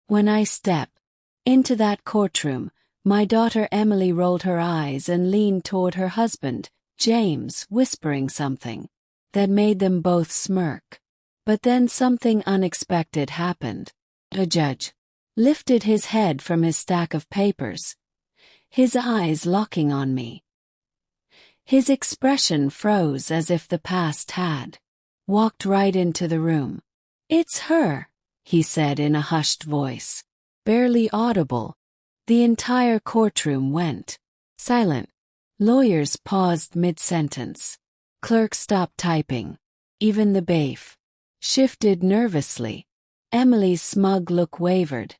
When I stepped into that courtroom, my daughter Emily rolled her eyes and leaned toward her husband, James, whispering something that made them both smirk. But then something unexpected happened. A judge lifted his head from his stack of papers, his eyes locking on me. His expression froze as if the past had walked right into the room. "It's her," he said in a hushed voice, barely audible. The entire courtroom went silent. Lawyers paused mid-sentence. Clerks stopped typing. Even the bailiff shifted nervously. Emily's smug look wavered,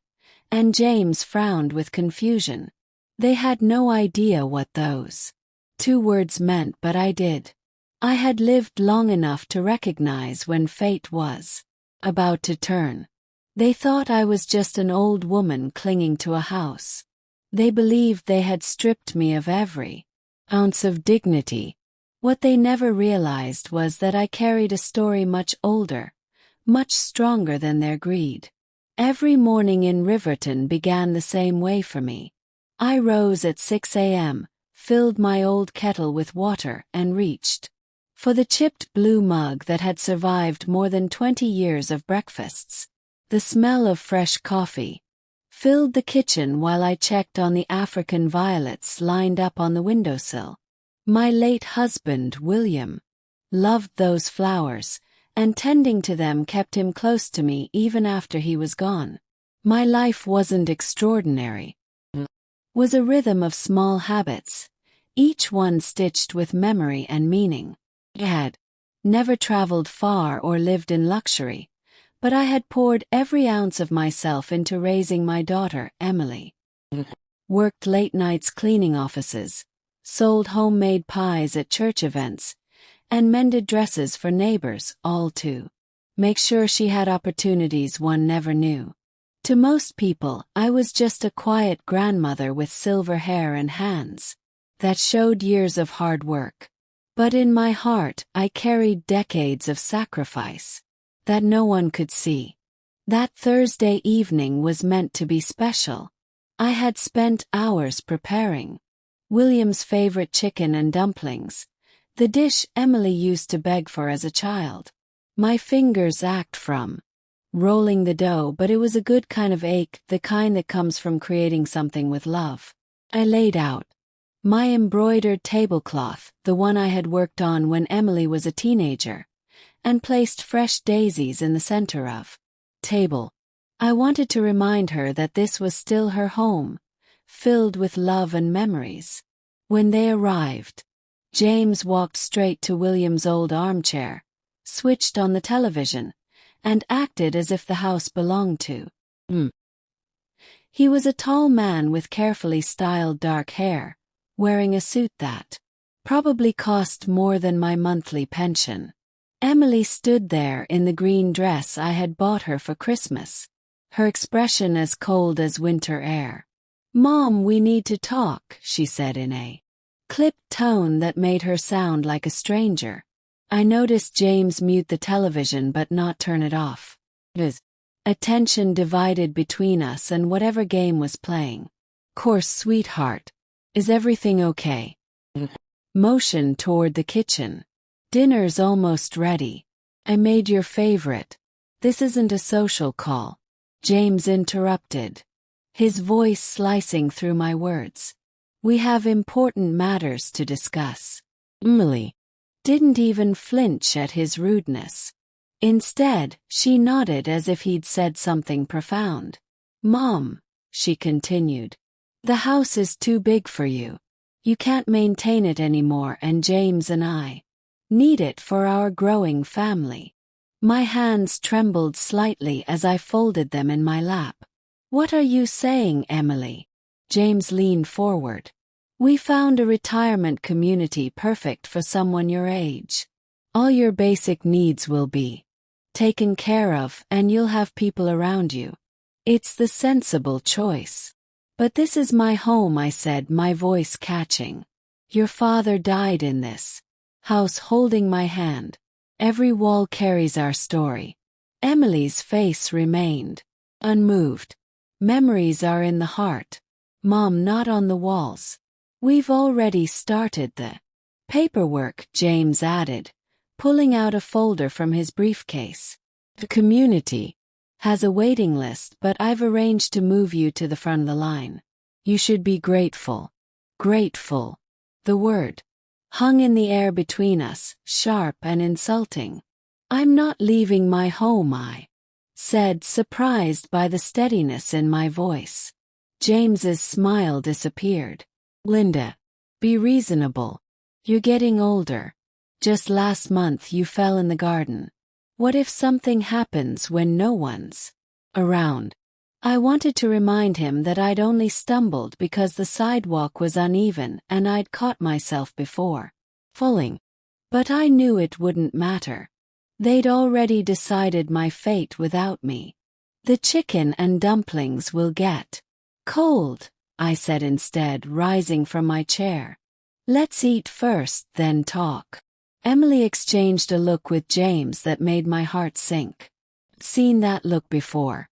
and James frowned with confusion. They had no idea what those 2 words meant, but I did. I had lived long enough to recognize when fate was about to turn. They thought I was just an old woman clinging to a house. They believed they had stripped me of every ounce of dignity. What they never realized was that I carried a story much older, much stronger than their greed. Every morning in Riverton began the same way for me. I rose at 6 a.m., filled my old kettle with water and reached for the chipped blue mug that had survived more than 20 years of breakfasts. The smell of fresh coffee filled the kitchen while I checked on the African violets lined up on the windowsill. My late husband, William, loved those flowers, and tending to them kept him close to me even after he was gone. My life wasn't extraordinary. It was a rhythm of small habits, each one stitched with memory and meaning. I had never traveled far or lived in luxury, but I had poured every ounce of myself into raising my daughter, Emily. Worked late nights cleaning offices, sold homemade pies at church events, and mended dresses for neighbors, all to make sure she had opportunities one never knew. To most people, I was just a quiet grandmother with silver hair and hands that showed years of hard work. But in my heart, I carried decades of sacrifice that no one could see. That Thursday evening was meant to be special. I had spent hours preparing William's favorite chicken and dumplings, the dish Emily used to beg for as a child. My fingers ached from rolling the dough, but it was a good kind of ache, the kind that comes from creating something with love. I laid out my embroidered tablecloth, the one I had worked on when Emily was a teenager, and placed fresh daisies in the center of the table. I wanted to remind her that this was still her home, filled with love and memories. When they arrived, James walked straight to William's old armchair, switched on the television, and acted as if the house belonged to him. He was a tall man with carefully styled dark hair, wearing a suit that probably cost more than my monthly pension. Emily stood there in the green dress I had bought her for Christmas, her expression as cold as winter air. "Mom, we need to talk," she said in a clipped tone that made her sound like a stranger. I noticed James mute the television but not turn it off. His attention divided between us and whatever game was playing. "Course, sweetheart. Is everything okay?" Motion toward the kitchen. "Dinner's almost ready. I made your favorite." "This isn't a social call," James interrupted, his voice slicing through my words. "We have important matters to discuss." Emily didn't even flinch at his rudeness. Instead, she nodded as if he'd said something profound. "Mom," she continued, "the house is too big for you. You can't maintain it anymore, and James and I need it for our growing family." My hands trembled slightly as I folded them in my lap. "What are you saying, Emily?" James leaned forward. "We found a retirement community perfect for someone your age. All your basic needs will be taken care of, and you'll have people around you. It's the sensible choice." "But this is my home," I said, my voice catching. "Your father died in this house," holding my hand. "Every wall carries our story." Emily's face remained unmoved. Memories are in the heart, Mom, not on the walls. We've already started the paperwork, James added, pulling out a folder from his briefcase. The community has a waiting list, but I've arranged to move you to the front of the line. You should be grateful. Grateful. The word hung in the air between us, sharp and insulting. I'm not leaving my home, I said, surprised by the steadiness in my voice. James's smile disappeared. Linda, be reasonable. You're getting older. Just last month you fell in the garden. What if something happens when no one's around? I wanted to remind him that I'd only stumbled because the sidewalk was uneven and I'd caught myself before falling. But I knew it wouldn't matter. They'd already decided my fate without me. The chicken and dumplings will get cold, I said instead, rising from my chair. Let's eat first, then talk. Emily exchanged a look with James that made my heart sink. Seen that look before.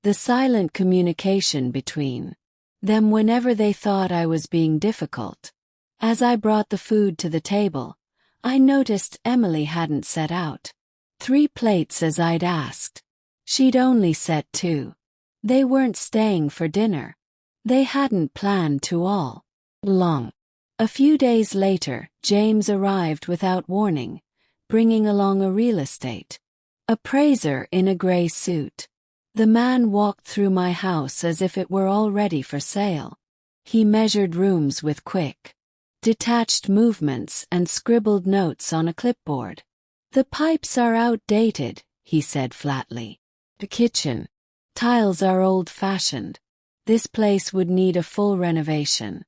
The silent communication between them whenever they thought I was being difficult. As I brought the food to the table, I noticed Emily hadn't set out 3 plates as I'd asked. She'd only set 2. They weren't staying for dinner. They hadn't planned to all along. A few days later, James arrived without warning, bringing along a real estate appraiser in a gray suit. The man walked through my house as if it were all ready for sale. He measured rooms with quick, detached movements and scribbled notes on a clipboard. The pipes are outdated, he said flatly. The kitchen tiles are old-fashioned. This place would need a full renovation.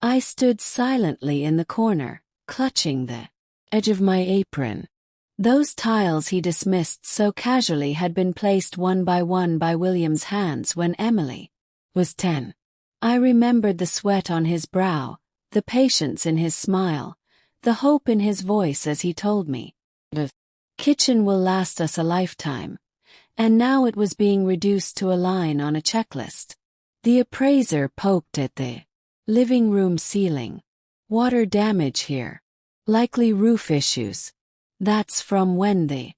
I stood silently in the corner, clutching the edge of my apron. Those tiles he dismissed so casually had been placed one by William's hands when Emily was 10. I remembered the sweat on his brow, the patience in his smile, the hope in his voice as he told me, "The kitchen will last us a lifetime." And now it was being reduced to a line on a checklist. The appraiser poked at the living room ceiling. Water damage here. Likely roof issues. That's from when the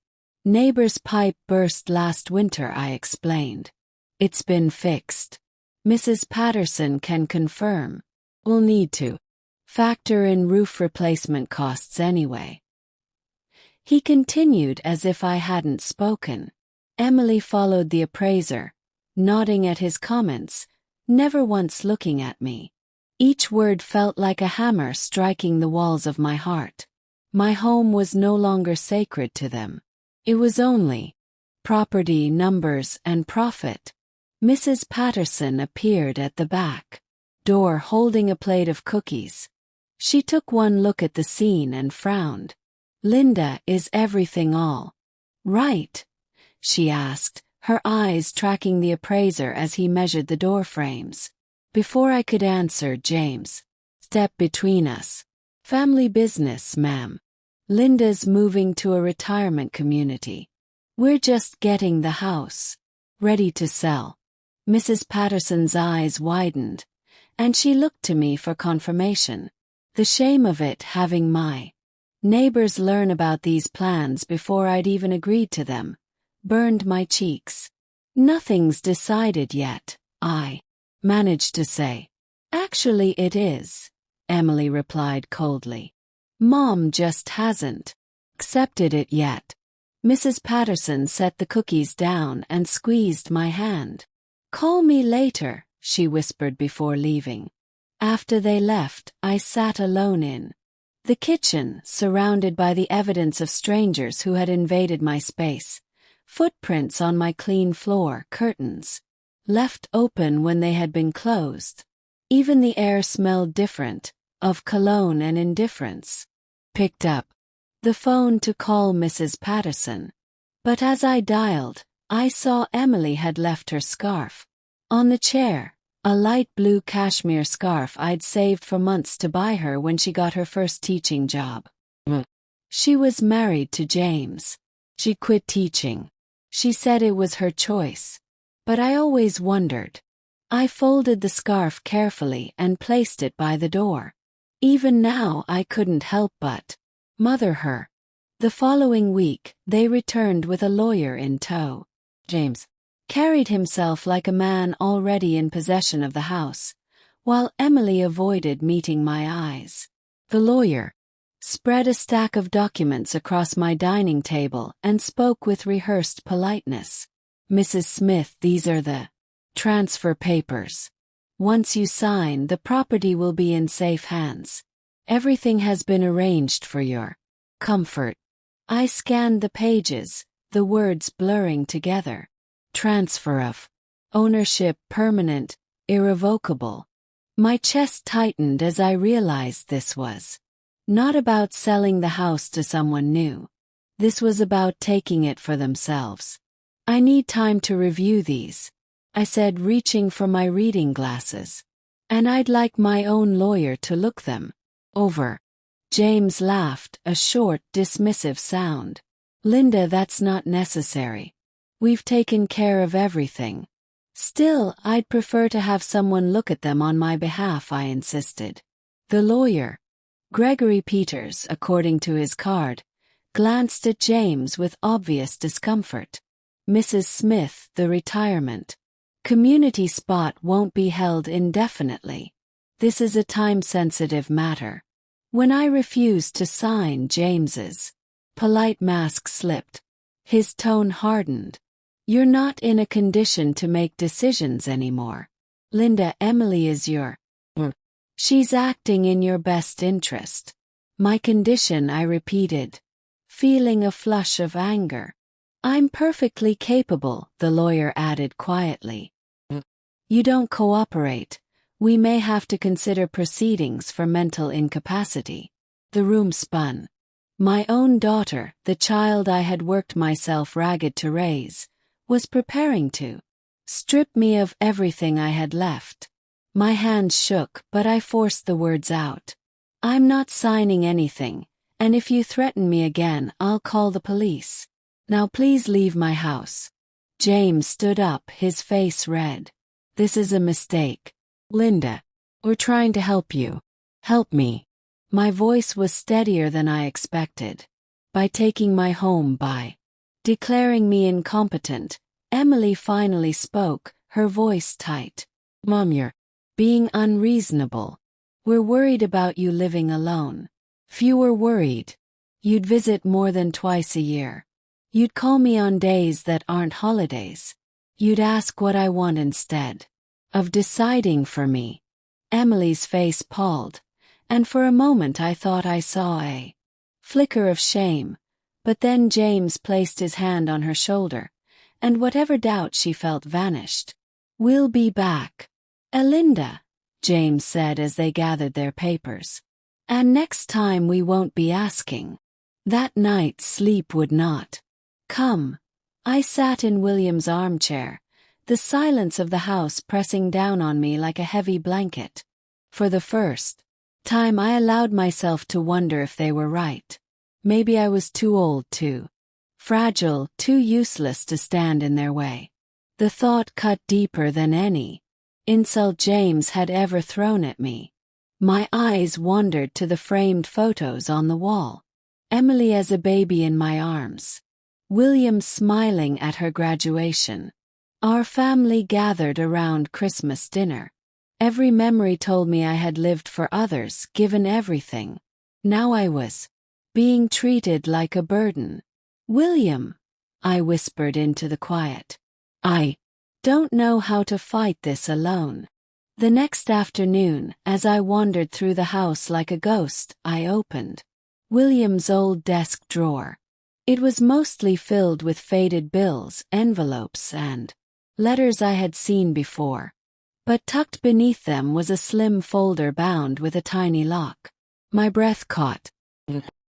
neighbor's pipe burst last winter, I explained. It's been fixed. Mrs. Patterson can confirm. We'll need to factor in roof replacement costs anyway. He continued as if I hadn't spoken. Emily followed the appraiser, nodding at his comments, never once looking at me. Each word felt like a hammer striking the walls of my heart. My home was no longer sacred to them. It was only property, numbers, and profit. Mrs. Patterson appeared at the back door holding a plate of cookies. She took one look at the scene and frowned. Linda, is everything all right? She asked, her eyes tracking the appraiser as he measured the door frames. Before I could answer, James stepped between us. Family business, ma'am. Linda's moving to a retirement community. We're just getting the house ready to sell. Mrs. Patterson's eyes widened, and she looked to me for confirmation. The shame of it, having my neighbors learn about these plans before I'd even agreed to them, burned my cheeks. Nothing's decided yet, I managed to say. Actually it is, Emily replied coldly. Mom just hasn't accepted it yet. Mrs. Patterson set the cookies down and squeezed my hand. Call me later, she whispered before leaving. After they left, I sat alone in the kitchen, surrounded by the evidence of strangers who had invaded my space. Footprints on my clean floor, curtains left open when they had been closed. Even the air smelled different, of cologne and indifference. Picked up the phone to call Mrs. Patterson. But as I dialed, I saw Emily had left her scarf on the chair, a light blue cashmere scarf I'd saved for months to buy her when she got her first teaching job. She was married to James. She quit teaching. She said it was her choice. But I always wondered, I folded the scarf carefully and placed it by the door. Even now I couldn't help but mother her. The following week, they returned with a lawyer in tow. James carried himself like a man already in possession of the house, while Emily avoided meeting my eyes. The lawyer spread a stack of documents across my dining table and spoke with rehearsed politeness. Mrs. Smith, these are the transfer papers. Once you sign, the property will be in safe hands. Everything has been arranged for your comfort. I scanned the pages, the words blurring together. Transfer of ownership permanent, irrevocable. My chest tightened as I realized this was not about selling the house to someone new. This was about taking it for themselves. I need time to review these, I said, reaching for my reading glasses. And I'd like my own lawyer to look them over. James laughed, a short, dismissive sound. Linda, that's not necessary. We've taken care of everything. Still, I'd prefer to have someone look at them on my behalf, I insisted. The lawyer, Gregory Peters, according to his card, glanced at James with obvious discomfort. Mrs. Smith, the retirement community spot won't be held indefinitely. This is a time-sensitive matter. When I refused to sign, James's polite mask slipped. His tone hardened. You're not in a condition to make decisions anymore. Linda, Emily is your she's acting in your best interest. My condition, I repeated, feeling a flush of anger. I'm perfectly capable, the lawyer added quietly. You don't cooperate. We may have to consider proceedings for mental incapacity. The room spun. My own daughter, the child I had worked myself ragged to raise, was preparing to strip me of everything I had left. My hands shook, but I forced the words out. I'm not signing anything, and if you threaten me again, I'll call the police. Now please leave my house. James stood up, his face red. This is a mistake. Linda, we're trying to help you. Help me. My voice was steadier than I expected. By taking my home, by declaring me incompetent, Emily finally spoke, her voice tight. Mom, you're being unreasonable. We're worried about you living alone. Few were worried. You'd visit more than twice a year. You'd call me on days that aren't holidays. You'd ask what I want instead of deciding for me. Emily's face palled, and for a moment I thought I saw a flicker of shame, but then James placed his hand on her shoulder, and whatever doubt she felt vanished. We'll be back. Elinda, James said as they gathered their papers. And next time we won't be asking. That night sleep would not come. I sat in William's armchair, the silence of the house pressing down on me like a heavy blanket. For the first time I allowed myself to wonder if they were right. Maybe I was too old, too fragile, too useless to stand in their way. The thought cut deeper than any insult James had ever thrown at me. My eyes wandered to the framed photos on the wall. Emily as a baby in my arms. William smiling at her graduation. Our family gathered around Christmas dinner. Every memory told me I had lived for others, given everything. Now I was being treated like a burden. William, I whispered into the quiet. I don't know how to fight this alone. The next afternoon, as I wandered through the house like a ghost, I opened William's old desk drawer. It was mostly filled with faded bills, envelopes, and letters I had seen before. But tucked beneath them was a slim folder bound with a tiny lock. My breath caught.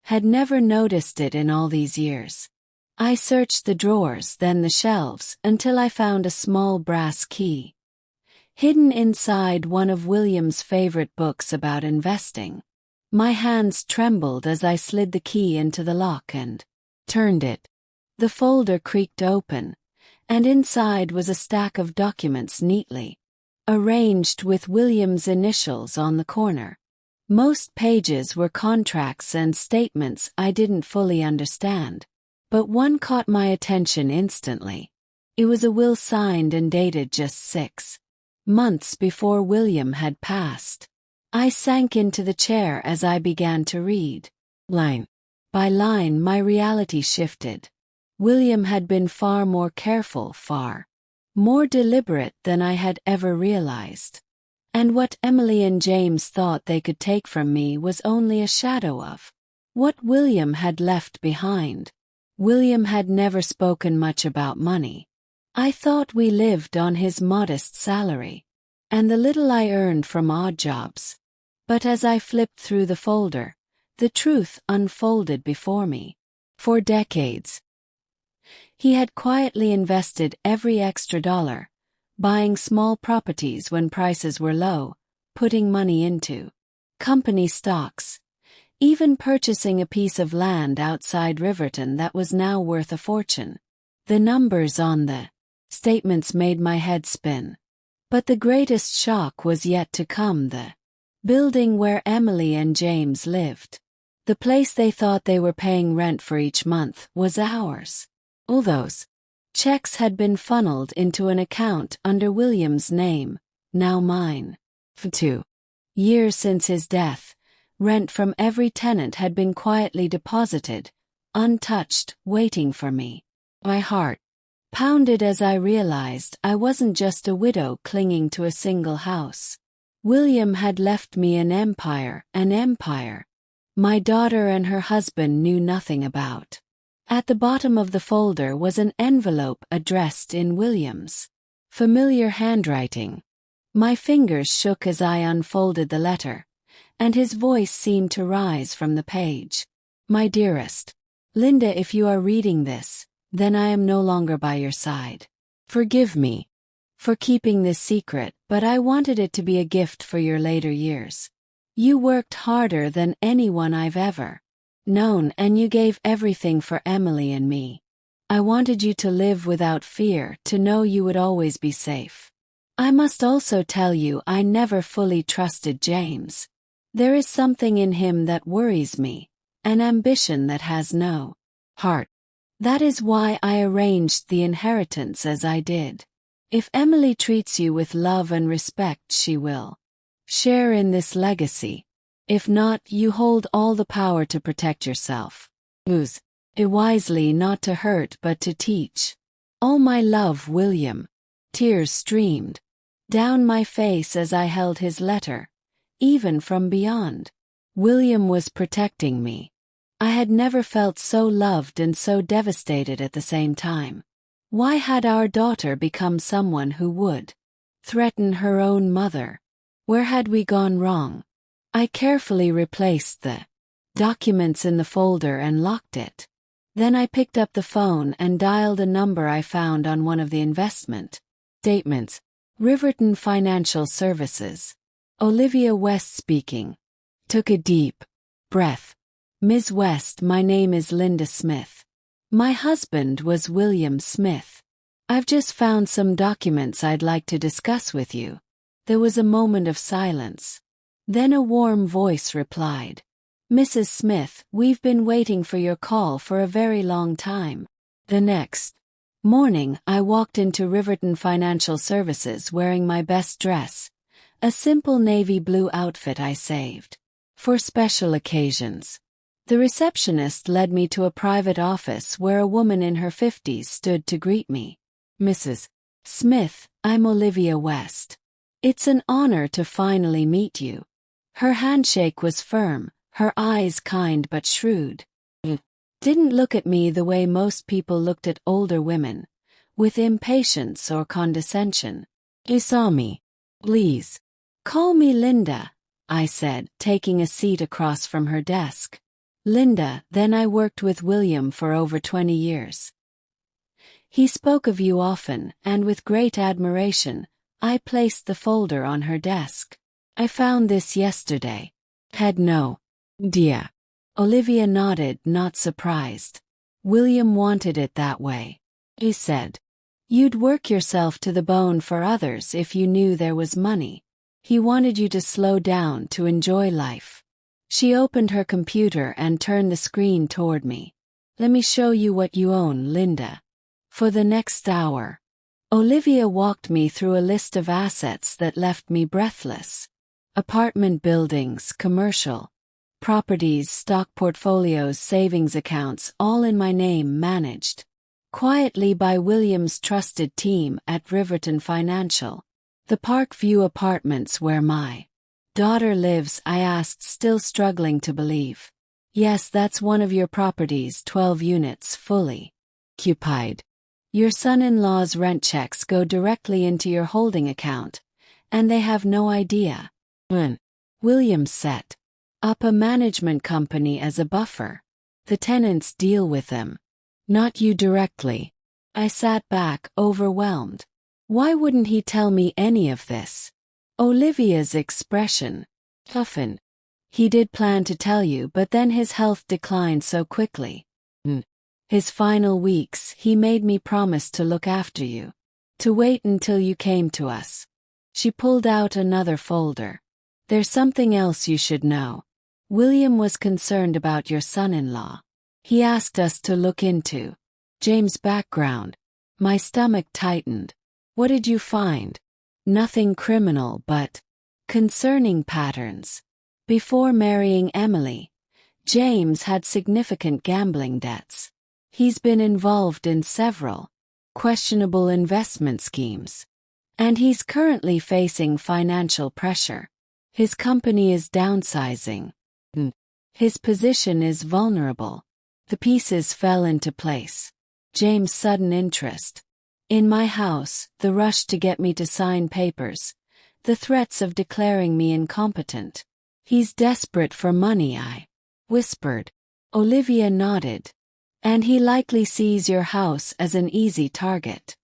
Had never noticed it in all these years. I searched the drawers, then the shelves, until I found a small brass key, hidden inside one of William's favorite books about investing. My hands trembled as I slid the key into the lock and turned it. The folder creaked open, and inside was a stack of documents neatly arranged with William's initials on the corner. Most pages were contracts and statements I didn't fully understand, but one caught my attention instantly. It was a will signed and dated just 6 months before William had passed. I sank into the chair as I began to read. Line by line, my reality shifted. William had been far more careful, far more deliberate than I had ever realized. And what Emily and James thought they could take from me was only a shadow of what William had left behind. William had never spoken much about money. I thought we lived on his modest salary, and the little I earned from odd jobs. But as I flipped through the folder, the truth unfolded before me. For decades, he had quietly invested every extra dollar, buying small properties when prices were low, putting money into company stocks, even purchasing a piece of land outside Riverton that was now worth a fortune. The numbers on the statements made my head spin. But the greatest shock was yet to come: the building where Emily and James lived. The place they thought they were paying rent for each month was ours. All those checks had been funneled into an account under William's name, now mine. For 2 years since his death, rent from every tenant had been quietly deposited, untouched, waiting for me. My heart pounded as I realized I wasn't just a widow clinging to a single house. William had left me an empire my daughter and her husband knew nothing about. At the bottom of the folder was an envelope addressed in William's familiar handwriting. My fingers shook as I unfolded the letter, and his voice seemed to rise from the page. My dearest Linda, if you are reading this, then I am no longer by your side. Forgive me for keeping this secret, but I wanted it to be a gift for your later years. You worked harder than anyone I've ever known, and you gave everything for Emily and me. I wanted you to live without fear, to know you would always be safe. I must also tell you I never fully trusted James. There is something in him that worries me, an ambition that has no heart. That is why I arranged the inheritance as I did. If Emily treats you with love and respect, she will share in this legacy. If not, you hold all the power to protect yourself. Use it wisely, not to hurt but to teach. All my love, William. Tears streamed down my face as I held his letter, even from beyond. William was protecting me. I had never felt so loved and so devastated at the same time. Why had our daughter become someone who would threaten her own mother? Where had we gone wrong? I carefully replaced the documents in the folder and locked it. Then I picked up the phone and dialed a number I found on one of the investment statements. Riverton Financial Services. Olivia West speaking. Took a deep breath. Ms. West, my name is Linda Smith. My husband was William Smith. I've just found some documents I'd like to discuss with you. There was a moment of silence. Then a warm voice replied. Mrs. Smith, we've been waiting for your call for a very long time. The next morning, I walked into Riverton Financial Services wearing my best dress, a simple navy blue outfit I saved for special occasions. The receptionist led me to a private office where a woman in her 50s stood to greet me. Mrs. Smith, I'm Olivia West. It's an honor to finally meet you. Her handshake was firm, her eyes kind but shrewd. Didn't look at me the way most people looked at older women, with impatience or condescension. You saw me. Please call me Linda, I said, taking a seat across from her desk. Linda, then I worked with William for over 20 years. He spoke of you often, and with great admiration. I placed the folder on her desk. I found this yesterday. Had no idea. Olivia nodded, not surprised. William wanted it that way, he said. You'd work yourself to the bone for others if you knew there was money. He wanted you to slow down to enjoy life. She opened her computer and turned the screen toward me. Let me show you what you own, Linda. For the next hour, Olivia walked me through a list of assets that left me breathless. Apartment buildings, commercial properties, stock portfolios, savings accounts, all in my name, managed quietly by William's trusted team at Riverton Financial. The Parkview Apartments where my daughter lives, I asked, still struggling to believe. Yes, that's one of your properties, 12 units, fully occupied. Your son-in-law's rent checks go directly into your holding account, and they have no idea. William set up a management company as a buffer. The tenants deal with them, not you directly. I sat back, overwhelmed. Why wouldn't he tell me any of this? Olivia's expression toughened. He did plan to tell you, but then his health declined so quickly. His final weeks, he made me promise to look after you, to wait until you came to us. She pulled out another folder. There's something else you should know. William was concerned about your son-in-law. He asked us to look into James' background. My stomach tightened. What did you find? Nothing criminal, but concerning patterns. Before marrying Emily, James had significant gambling debts. He's been involved in several questionable investment schemes, and he's currently facing financial pressure. His company is downsizing. His position is vulnerable. The pieces fell into place. James' sudden interest in my house, the rush to get me to sign papers, the threats of declaring me incompetent. He's desperate for money, I whispered. Olivia nodded. And he likely sees your house as an easy target.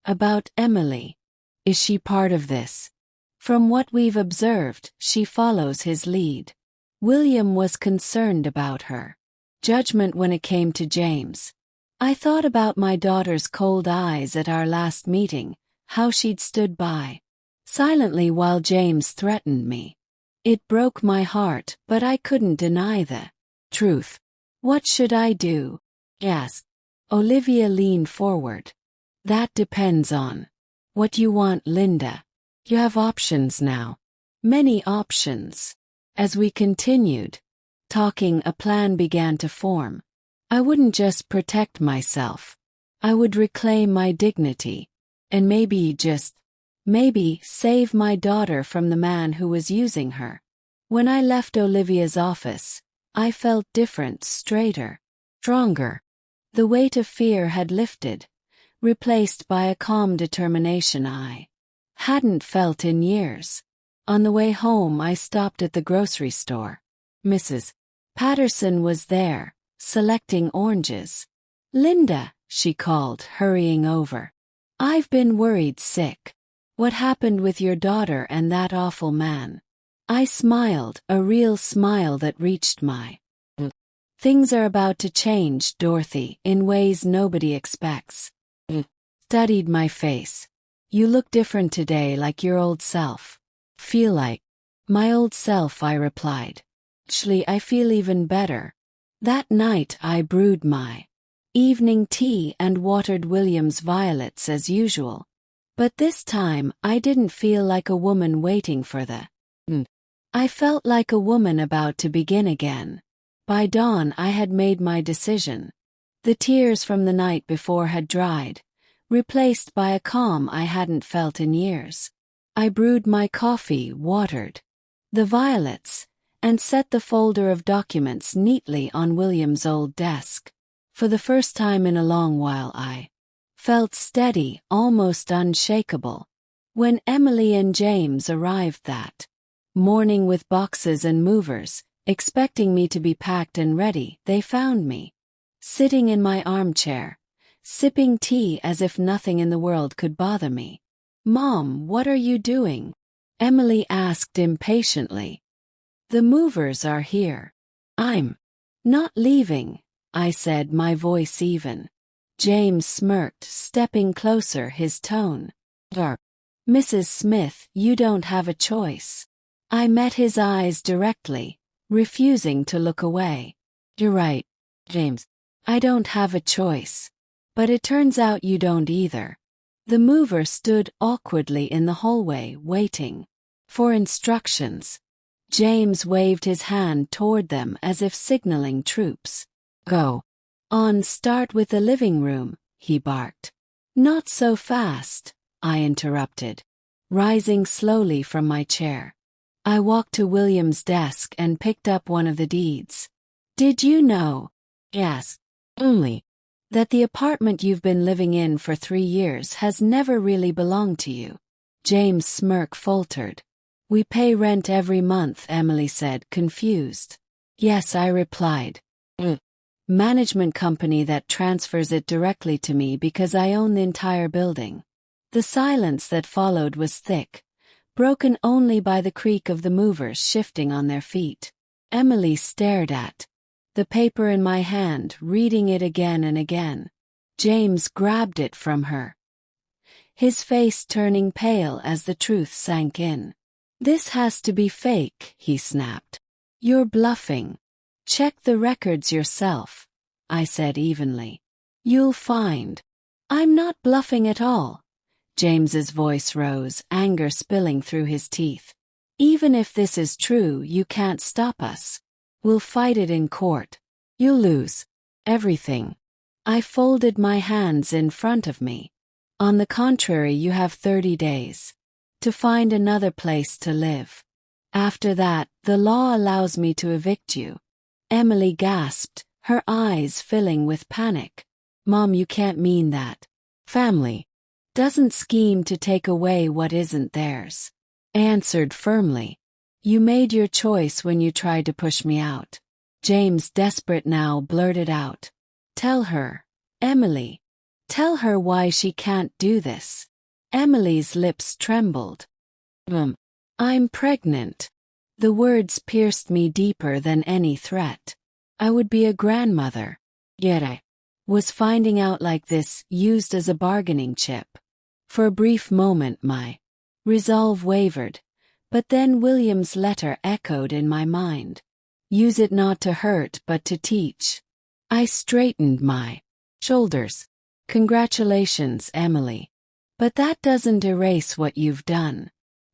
About Emily. Is she part of this? From what we've observed, she follows his lead. William was concerned about her judgment when it came to James. I thought about my daughter's cold eyes at our last meeting, how she'd stood by silently while James threatened me. It broke my heart, but I couldn't deny the truth. What should I do? Asked. Olivia leaned forward. That depends on what you want, Linda. You have options now. Many options. As we continued talking, a plan began to form. I wouldn't just protect myself. I would reclaim my dignity. And maybe save my daughter from the man who was using her. When I left Olivia's office, I felt different, straighter, stronger. The weight of fear had lifted, replaced by a calm determination I hadn't felt in years. On the way home, I stopped at the grocery store. Mrs. Patterson was there, selecting oranges. Linda, she called, hurrying over. I've been worried sick. What happened with your daughter and that awful man? I smiled, a real smile that reached my Things are about to change, Dorothy, in ways nobody expects. Studied my face. You look different today, like your old self. Feel like my old self, I replied. Actually, I feel even better. That night I brewed my evening tea and watered William's violets as usual. But this time I didn't feel like a woman waiting for the I felt like a woman about to begin again. By dawn I had made my decision. The tears from the night before had dried, replaced by a calm I hadn't felt in years. I brewed my coffee, watered the violets, and set the folder of documents neatly on William's old desk. For the first time in a long while I felt steady, almost unshakable. When Emily and James arrived that morning with boxes and movers, expecting me to be packed and ready, they found me sitting in my armchair, sipping tea as if nothing in the world could bother me. Mom, what are you doing? Emily asked impatiently. The movers are here. I'm not leaving, I said, my voice even. James smirked, stepping closer, his tone dark. Mrs. Smith, you don't have a choice. I met his eyes directly, refusing to look away. You're right, James. I don't have a choice. But it turns out you don't either. The mover stood awkwardly in the hallway, waiting for instructions. James waved his hand toward them as if signaling troops. Go on, start with the living room, he barked. Not so fast, I interrupted, rising slowly from my chair. I walked to William's desk and picked up one of the deeds. Did you know? Yes. Only that the apartment you've been living in for 3 years has never really belonged to you. James' smirk faltered. We pay rent every month, Emily said, confused. Yes, I replied. Management company that transfers it directly to me because I own the entire building. The silence that followed was thick, broken only by the creak of the movers shifting on their feet. Emily stared at the paper in my hand, reading it again and again. James grabbed it from her, his face turning pale as the truth sank in. This has to be fake, he snapped. You're bluffing. Check the records yourself, I said evenly. You'll find. I'm not bluffing at all. James's voice rose, anger spilling through his teeth. Even if this is true, you can't stop us. We'll fight it in court. You'll lose everything. I folded my hands in front of me. On the contrary, you have 30 days to find another place to live. After that, the law allows me to evict you. Emily gasped, her eyes filling with panic. Mom, you can't mean that. Family doesn't scheme to take away what isn't theirs. I answered firmly. You made your choice when you tried to push me out. James, desperate now, blurted out. Tell her, Emily. Tell her why she can't do this. Emily's lips trembled. I'm pregnant. The words pierced me deeper than any threat. I would be a grandmother. Yet I was finding out like this, used as a bargaining chip. For a brief moment my resolve wavered, but then William's letter echoed in my mind. Use it not to hurt but to teach. I straightened my shoulders. Congratulations, Emily. But that doesn't erase what you've done.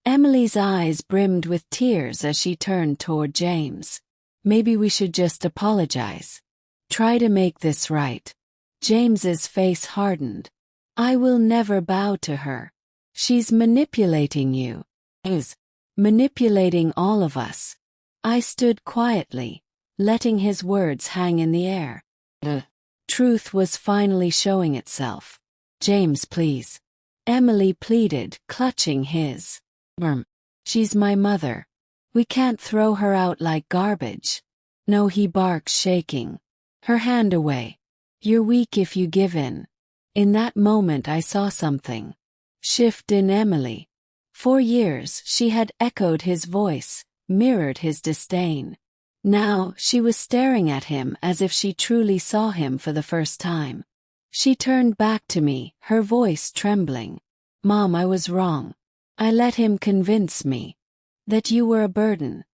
Emily's eyes brimmed with tears as she turned toward James. Maybe we should just apologize. Try to make this right. James's face hardened. I will never bow to her. She's manipulating you. Is manipulating all of us. I stood quietly, letting his words hang in the air. The truth was finally showing itself. James, please. Emily pleaded, clutching his. She's my mother. We can't throw her out like garbage. No, he barked, shaking her hand away. You're weak if you give in. In that moment I saw something shift in Emily. For years she had echoed his voice, mirrored his disdain. Now she was staring at him as if she truly saw him for the first time. She turned back to me, her voice trembling. Mom, I was wrong. I let him convince me that you were a burden,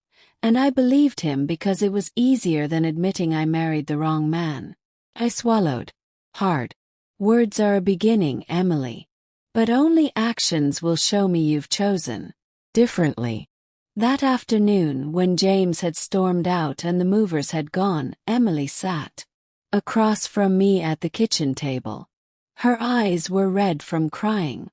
and I believed him because it was easier than admitting I married the wrong man. I swallowed hard. Words are a beginning, Emily. But only actions will show me you've chosen differently. That afternoon, when James had stormed out and the movers had gone, Emily sat across from me at the kitchen table. Her eyes were red from crying.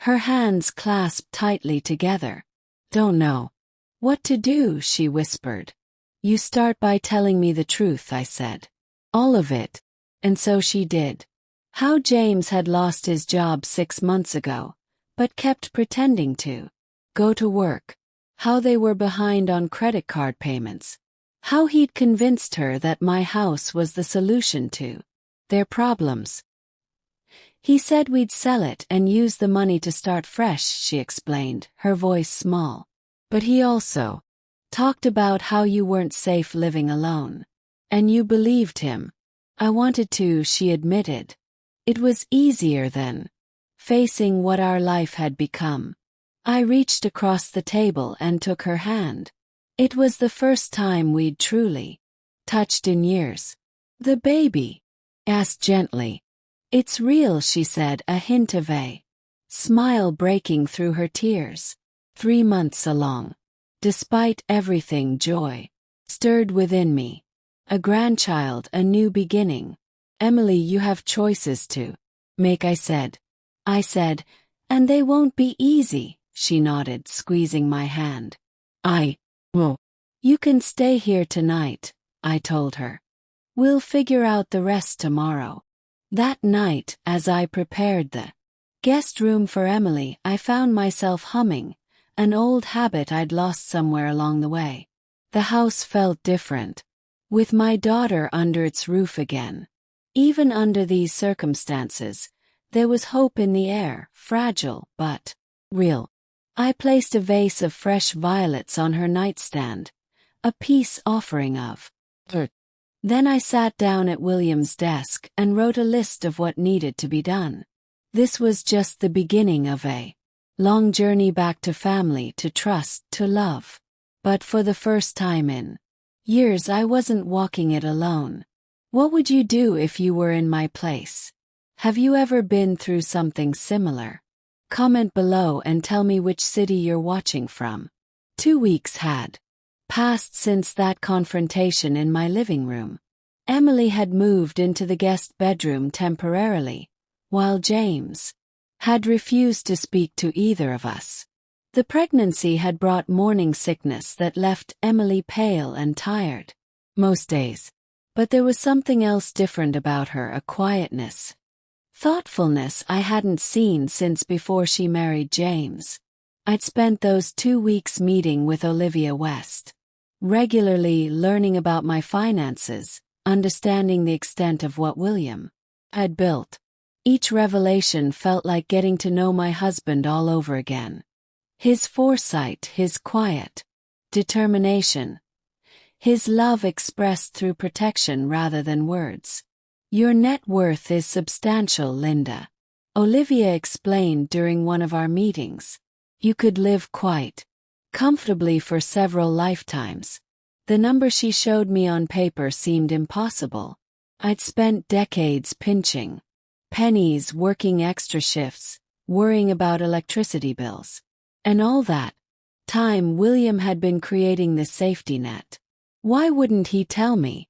Her hands clasped tightly together. Don't know what to do, she whispered. You start by telling me the truth, I said. All of it. And so she did. How James had lost his job 6 months ago, but kept pretending to go to work. How they were behind on credit card payments. How he'd convinced her that my house was the solution to their problems. He said we'd sell it and use the money to start fresh, she explained, her voice small. But he also talked about how you weren't safe living alone. And you believed him. I wanted to, she admitted. It was easier then, facing what our life had become. I reached across the table and took her hand. It was the first time we'd truly touched in years. "The baby?" asked gently. "It's real," she said, a hint of a smile breaking through her tears. 3 months along. Despite everything, joy stirred within me. A grandchild, a new beginning. "Emily, you have choices to make," I said. "And they won't be easy," she nodded, squeezing my hand. "I will." "You can stay here tonight," I told her. "We'll figure out the rest tomorrow." That night, as I prepared the guest room for Emily, I found myself humming, an old habit I'd lost somewhere along the way. The house felt different, with my daughter under its roof again. Even under these circumstances, there was hope in the air, fragile but real. I placed a vase of fresh violets on her nightstand, a peace offering of her. Then I sat down at William's desk and wrote a list of what needed to be done. This was just the beginning of a long journey back to family, to trust, to love. But for the first time in years, I wasn't walking it alone. What would you do if you were in my place? Have you ever been through something similar? Comment below and tell me which city you're watching from. 2 weeks had passed since that confrontation in my living room. Emily had moved into the guest bedroom temporarily, while James had refused to speak to either of us. The pregnancy had brought morning sickness that left Emily pale and tired most days. But there was something else different about her, a quietness, thoughtfulness I hadn't seen since before she married James. I'd spent those 2 weeks meeting with Olivia West, regularly learning about my finances, understanding the extent of what William had built. Each revelation felt like getting to know my husband all over again. His foresight, his quiet determination, his love expressed through protection rather than words. "Your net worth is substantial, Linda," Olivia explained during one of our meetings. "You could live quite comfortably for several lifetimes." The number she showed me on paper seemed impossible. I'd spent decades pinching pennies, working extra shifts, worrying about electricity bills. And all that time, William had been creating this safety net. Why wouldn't he tell me?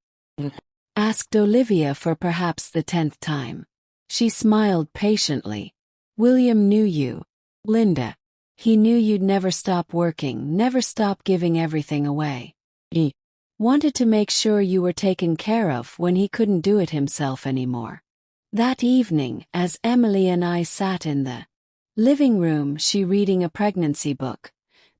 Asked Olivia for perhaps the 10th time. She smiled patiently. "William knew you, Linda. He knew you'd never stop working, never stop giving everything away. He wanted to make sure you were taken care of when he couldn't do it himself anymore." That evening, as Emily and I sat in the living room, she reading a pregnancy book,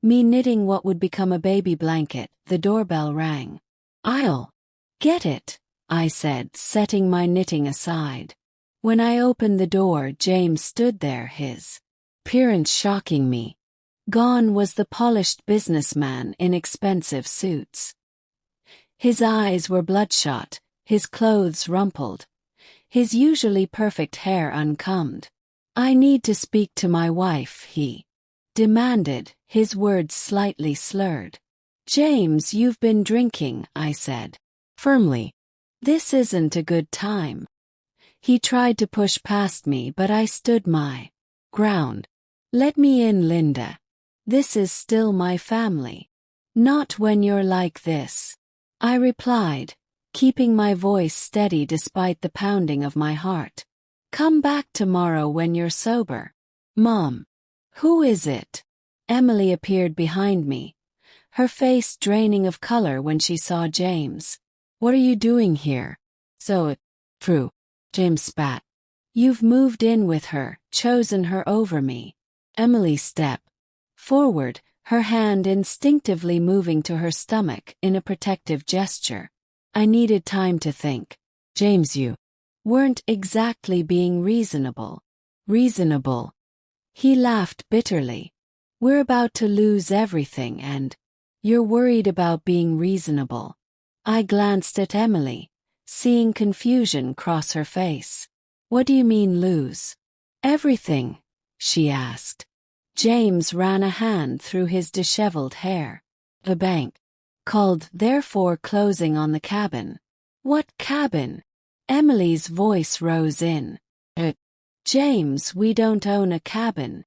me knitting what would become a baby blanket, the doorbell rang. "I'll get it," I said, setting my knitting aside. When I opened the door, James stood there, his appearance shocking me. Gone was the polished businessman in expensive suits. His eyes were bloodshot, his clothes rumpled, his usually perfect hair uncombed. "I need to speak to my wife," he demanded, his words slightly slurred. "James, you've been drinking," I said firmly. "This isn't a good time." He tried to push past me, but I stood my ground. "Let me in, Linda. This is still my family." "Not when you're like this," I replied, keeping my voice steady despite the pounding of my heart. "Come back tomorrow when you're sober." "Mom." "Who is it?" Emily appeared behind me, her face draining of color when she saw James. "What are you doing here?" "So true," James spat. "You've moved in with her, chosen her over me." Emily stepped forward, her hand instinctively moving to her stomach in a protective gesture. I needed time to think. "James, you weren't exactly being reasonable." "Reasonable?" He laughed bitterly. "We're about to lose everything and you're worried about being reasonable." I glanced at Emily, seeing confusion cross her face. What do you mean lose? Everything, she asked. James ran a hand through his disheveled hair. The bank called, therefore closing on the cabin. What cabin? Emily's voice rose in. James, we don't own a cabin.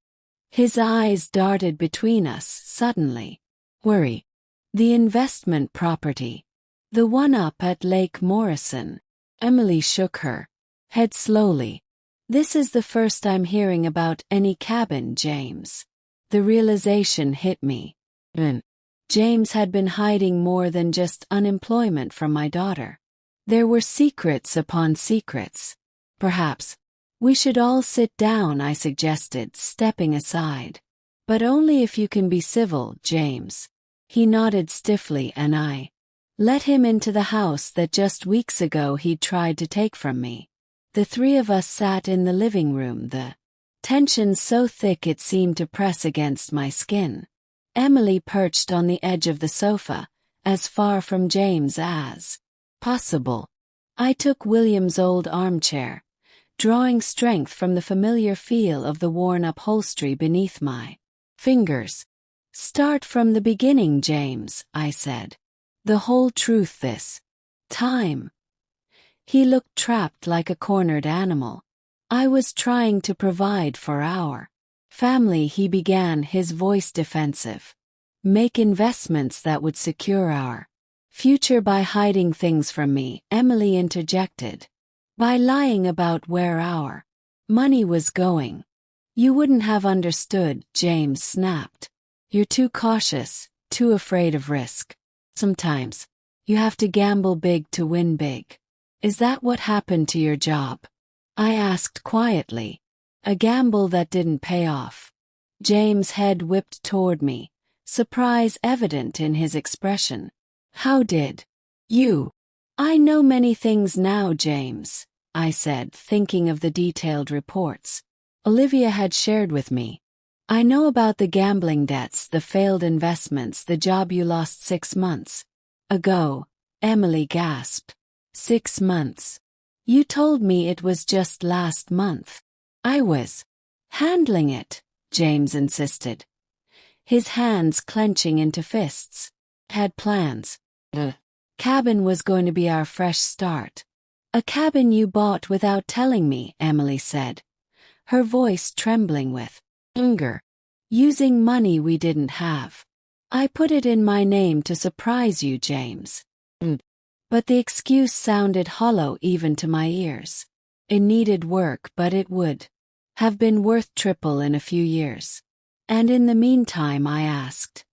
His eyes darted between us suddenly. Worry. The investment property. The one up at Lake Morrison. Emily shook her head slowly. This is the first I'm hearing about any cabin, James. The realization hit me. James had been hiding more than just unemployment from my daughter. There were secrets upon secrets. Perhaps we should all sit down, I suggested, stepping aside. But only if you can be civil, James. He nodded stiffly and I let him into the house that just weeks ago he'd tried to take from me. The three of us sat in the living room, the tension so thick it seemed to press against my skin. Emily perched on the edge of the sofa, as far from James as possible. I took William's old armchair, drawing strength from the familiar feel of the worn upholstery beneath my fingers. Start from the beginning, James, I said. The whole truth this time. He looked trapped like a cornered animal. I was trying to provide for our family, he began, his voice defensive. Make investments that would secure our future by hiding things from me, Emily interjected. By lying about where our money was going. You wouldn't have understood, James snapped. You're too cautious, too afraid of risk. Sometimes you have to gamble big to win big. Is that what happened to your job? I asked quietly. A gamble that didn't pay off. James' head whipped toward me, surprise evident in his expression. How did you? I know many things now, James, I said, thinking of the detailed reports Olivia had shared with me. I know about the gambling debts, the failed investments, the job you lost 6 months ago, Emily gasped. 6 months. You told me it was just last month. I was handling it, James insisted, his hands clenching into fists. Had plans. The cabin was going to be our fresh start. A cabin you bought without telling me, Emily said, her voice trembling with anger. Using money we didn't have. I put it in my name to surprise you, James. But the excuse sounded hollow even to my ears. It needed work, but it would have been worth triple in a few years. And in the meantime, I asked,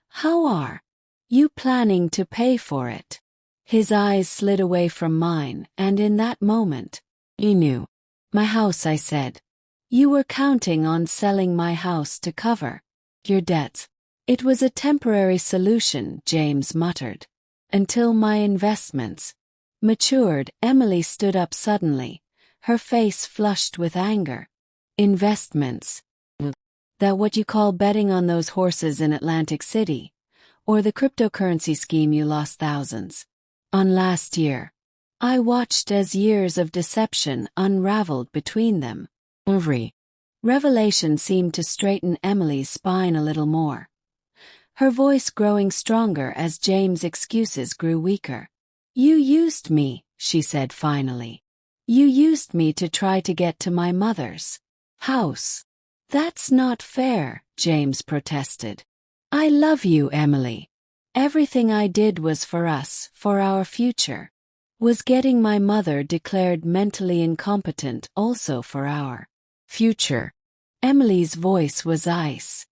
how are you planning to pay for it? His eyes slid away from mine, and in that moment, he knew. My house, I said. You were counting on selling my house to cover your debts. It was a temporary solution, James muttered. Until my investments matured. Emily stood up suddenly, her face flushed with anger. Investments? That what you call betting on those horses in Atlantic City? Or the cryptocurrency scheme you lost thousands on last year? I watched as years of deception unraveled between them. Every revelation seemed to straighten Emily's spine a little more, her voice growing stronger as James' excuses grew weaker. You used me, she said finally. You used me to try to get to my mother's house. That's not fair, James protested. I love you, Emily. Everything I did was for us, for our future. Was getting my mother declared mentally incompetent also for our future? Emily's voice was ice.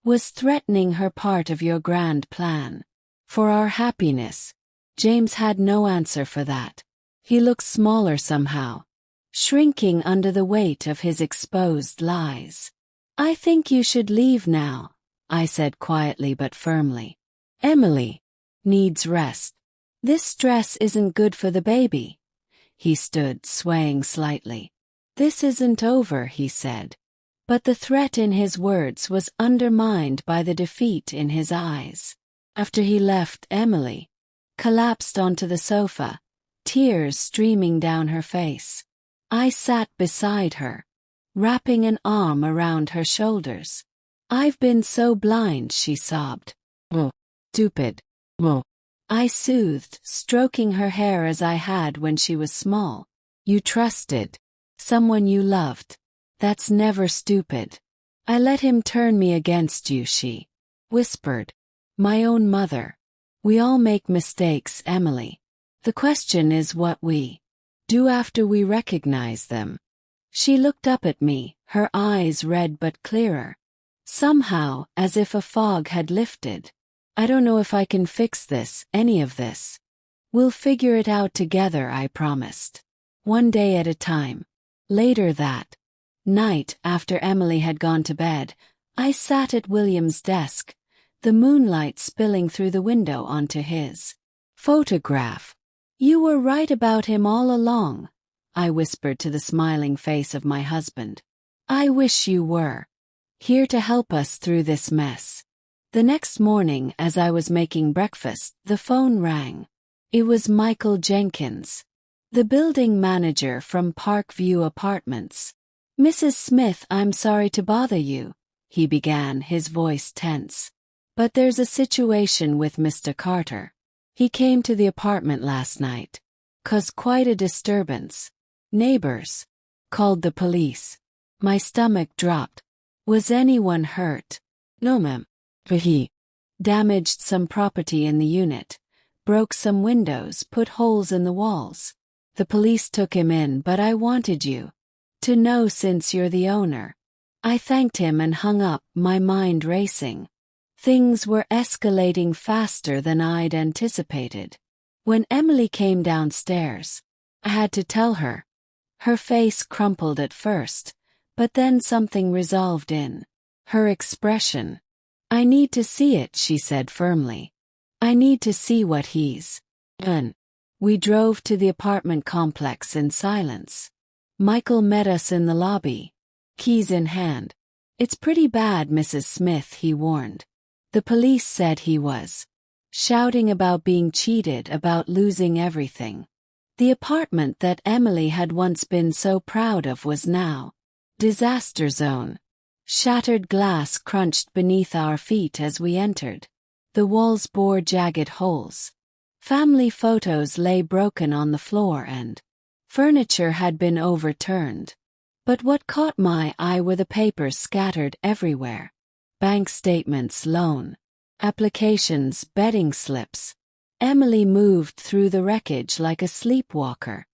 Was threatening her part of your grand plan. For our happiness. James had no answer for that. He looked smaller somehow, shrinking under the weight of his exposed lies. I think you should leave now, I said quietly but firmly. Emily needs rest. This stress isn't good for the baby. He stood, swaying slightly. This isn't over, he said. But the threat in his words was undermined by the defeat in his eyes. After he left, Emily collapsed onto the sofa, tears streaming down her face. I sat beside her, wrapping an arm around her shoulders. "I've been so blind," she sobbed. "Oh, stupid." "Oh." I soothed, stroking her hair as I had when she was small. "You trusted someone you loved. That's never stupid." "I let him turn me against you," she whispered. "My own mother. We all make mistakes, Emily. The question is what we do after we recognize them." She looked up at me, her eyes red but clearer. Somehow, as if a fog had lifted. "I don't know if I can fix this, any of this. We'll figure it out together," I promised. "One day at a time." Later that night, after Emily had gone to bed, I sat at William's desk, the moonlight spilling through the window onto his photograph. "You were right about him all along," I whispered to the smiling face of my husband. "I wish you were here to help us through this mess." The next morning, as I was making breakfast, the phone rang. It was Michael Jenkins, the building manager from Parkview Apartments. "Mrs. Smith, I'm sorry to bother you," he began, his voice tense. "But there's a situation with Mr. Carter. He came to the apartment last night. Caused quite a disturbance. Neighbors called the police." My stomach dropped. "Was anyone hurt?" "No, ma'am. But he damaged some property in the unit, broke some windows, put holes in the walls. The police took him in, but I wanted you to know since you're the owner." I thanked him and hung up, my mind racing. Things were escalating faster than I'd anticipated. When Emily came downstairs, I had to tell her. Her face crumpled at first, but then something resolved in her expression. "I need to see it," she said firmly. "I need to see what he's done." We drove to the apartment complex in silence. Michael met us in the lobby, keys in hand. "It's pretty bad, Mrs. Smith," he warned. "The police said he was shouting about being cheated, about losing everything. The apartment that Emily had once been so proud of was now disaster zone." Shattered glass crunched beneath our feet as we entered. The walls bore jagged holes. Family photos lay broken on the floor and furniture had been overturned. But what caught my eye were the papers scattered everywhere. Bank statements, loan applications, betting slips. Emily moved through the wreckage like a sleepwalker,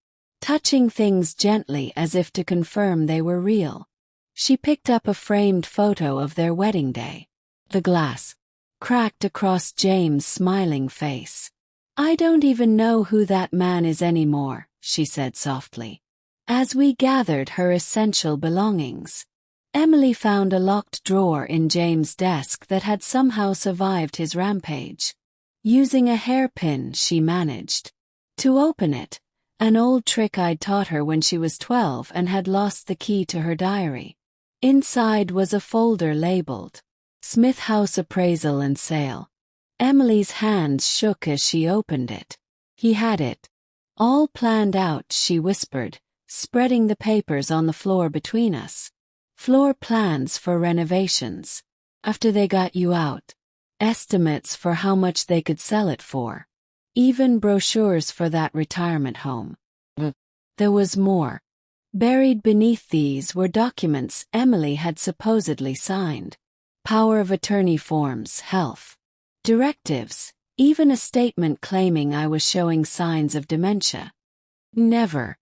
touching things gently as if to confirm they were real. She picked up a framed photo of their wedding day. The glass cracked across James' smiling face. "I don't even know who that man is anymore," she said softly. As we gathered her essential belongings, Emily found a locked drawer in James' desk that had somehow survived his rampage. Using a hairpin, she managed to open it, an old trick I'd taught her when she was 12 and had lost the key to her diary. Inside was a folder labeled Smith House Appraisal and Sale. Emily's hands shook as she opened it. "He had it all planned out," she whispered, spreading the papers on the floor between us. "Floor plans for renovations. After they got you out. Estimates for how much they could sell it for. Even brochures for that retirement home." There was more. Buried beneath these were documents Emily had supposedly signed. Power of attorney forms, health directives, even a statement claiming I was showing signs of dementia. "Never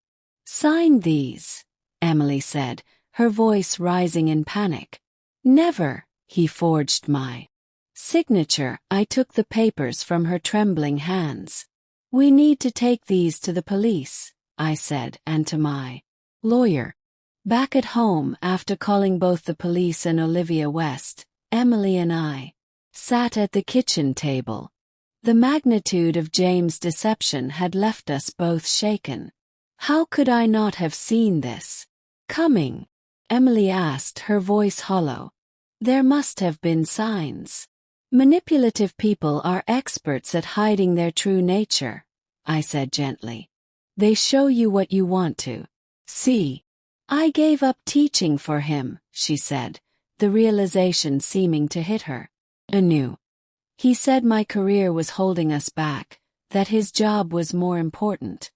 signed these," Emily said, her voice rising in panic. "Never," he forged my signature. I took the papers from her trembling hands. "We need to take these to the police," I said, "and to my lawyer." Back at home, after calling both the police and Olivia West, Emily and I sat at the kitchen table. The magnitude of James' deception had left us both shaken. "How could I not have seen this coming?" Emily asked, her voice hollow. "There must have been signs." "Manipulative people are experts at hiding their true nature," I said gently. "They show you what you want to See, I gave up teaching for him, she said, the realization seeming to hit her anew. He said my career was holding us back, that his job was more important.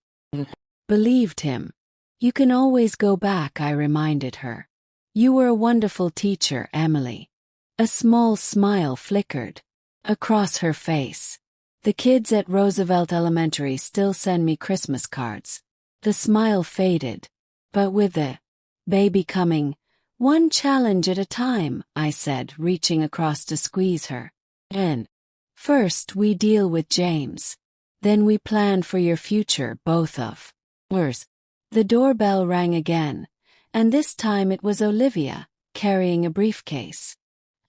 Believed him. You can always go back, I reminded her. You were a wonderful teacher, Emily. A small smile flickered across her face. The kids at Roosevelt Elementary still send me Christmas cards. The smile faded. But with the baby coming, one challenge at a time, I said, reaching across to squeeze her. And first we deal with James. Then we plan for your future, both of ours. The doorbell rang again, and this time it was Olivia, carrying a briefcase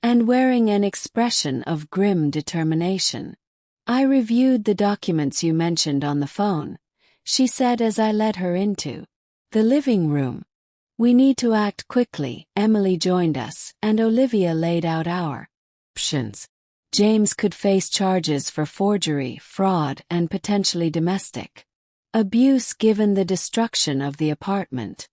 and wearing an expression of grim determination. I reviewed the documents you mentioned on the phone, she said as I led her into the living room. We need to act quickly. Emily joined us, and Olivia laid out our options. James could face charges for forgery, fraud, and potentially domestic abuse given the destruction of the apartment.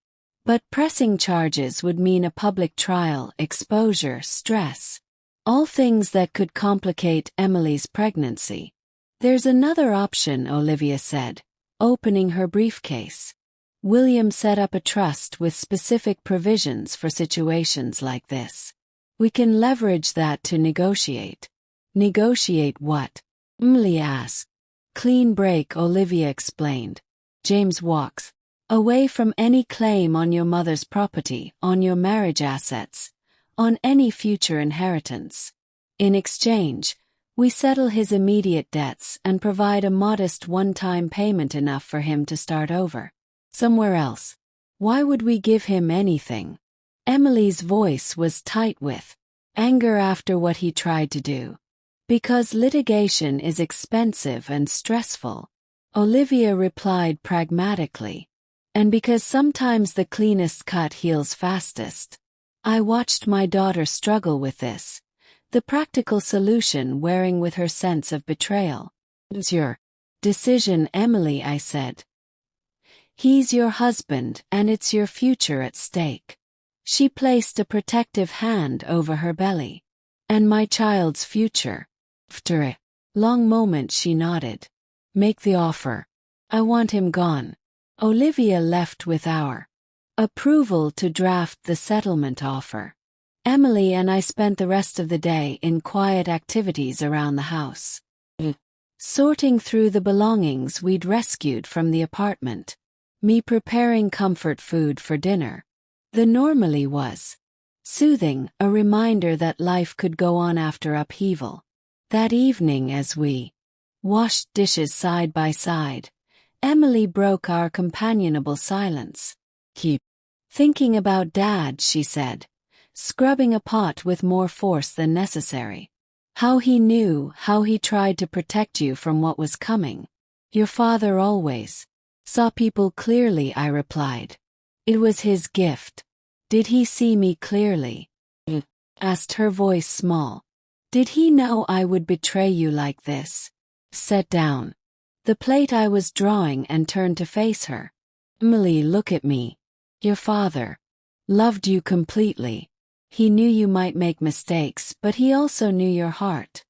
But pressing charges would mean a public trial, exposure, stress. All things that could complicate Emily's pregnancy. There's another option, Olivia said, opening her briefcase. William set up a trust with specific provisions for situations like this. We can leverage that to negotiate. Negotiate what? Emily asked. Clean break, Olivia explained. James walks away from any claim on your mother's property, on your marriage assets, on any future inheritance. In exchange, we settle his immediate debts and provide a modest one-time payment enough for him to start over somewhere else. Why would we give him anything? Emily's voice was tight with anger after what he tried to do. Because litigation is expensive and stressful, Olivia replied pragmatically. And because sometimes the cleanest cut heals fastest. I watched my daughter struggle with this, the practical solution wearing with her sense of betrayal. It's your decision, Emily, I said. He's your husband, and it's your future at stake. She placed a protective hand over her belly. And my child's future. After a long moment she nodded. Make the offer. I want him gone. Olivia left with our approval to draft the settlement offer. Emily and I spent the rest of the day in quiet activities around the house. Sorting through the belongings we'd rescued from the apartment. Me preparing comfort food for dinner. The normally was soothing, a reminder that life could go on after upheaval. That evening as we washed dishes side by side, Emily broke our companionable silence. Keep thinking about Dad, she said, scrubbing a pot with more force than necessary. How he knew, how he tried to protect you from what was coming. Your father always saw people clearly, I replied. It was his gift. Did he see me clearly? Asked her voice small. Did he know I would betray you like this? Set down the plate I was drawing and turned to face her. Emily, look at me. Your father loved you completely. He knew you might make mistakes, but he also knew your heart.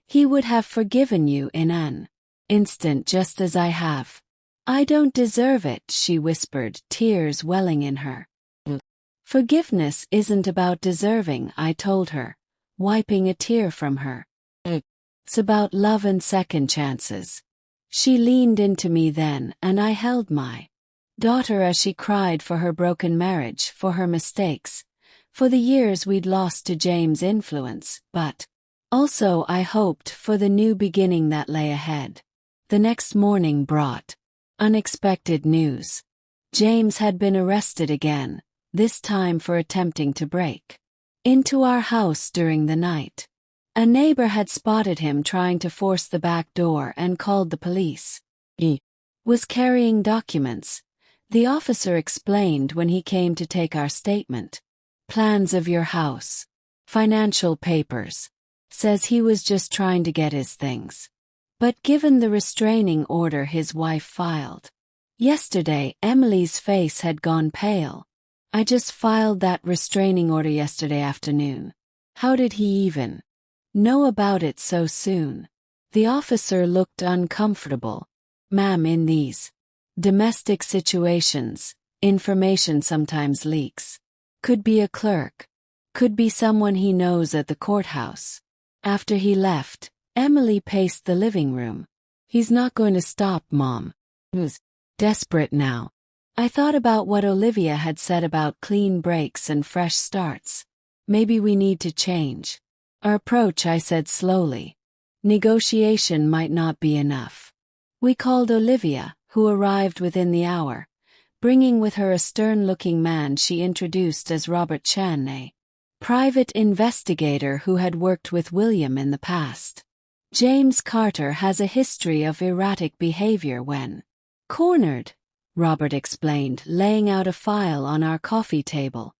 He would have forgiven you in an instant, just as I have. I don't deserve it, she whispered, tears welling in her. Forgiveness isn't about deserving, I told her, wiping a tear from her. It's about love and second chances. She leaned into me then, and I held my daughter as she cried for her broken marriage, for her mistakes, for the years we'd lost to James' influence, but also I hoped for the new beginning that lay ahead. The next morning brought unexpected news. James had been arrested again, this time for attempting to break into our house during the night. A neighbor had spotted him trying to force the back door and called the police. He was carrying documents, the officer explained when he came to take our statement. Plans of your house. Financial papers. Says he was just trying to get his things. But given the restraining order his wife filed, Yesterday, Emily's face had gone pale. I just filed that restraining order yesterday afternoon. How did he even know about it so soon? The officer looked uncomfortable. Ma'am, in these domestic situations, information sometimes leaks. Could be a clerk. Could be someone he knows at the courthouse. After he left, Emily paced the living room. He's not going to stop, Mom. Who's desperate now? I thought about what Olivia had said about clean breaks and fresh starts. Maybe we need to change our approach, I said slowly. Negotiation might not be enough. We called Olivia, who arrived within the hour, bringing with her a stern-looking man she introduced as Robert Chan, a private investigator who had worked with William in the past. James Carter has a history of erratic behavior when cornered, Robert explained, laying out a file on our coffee table.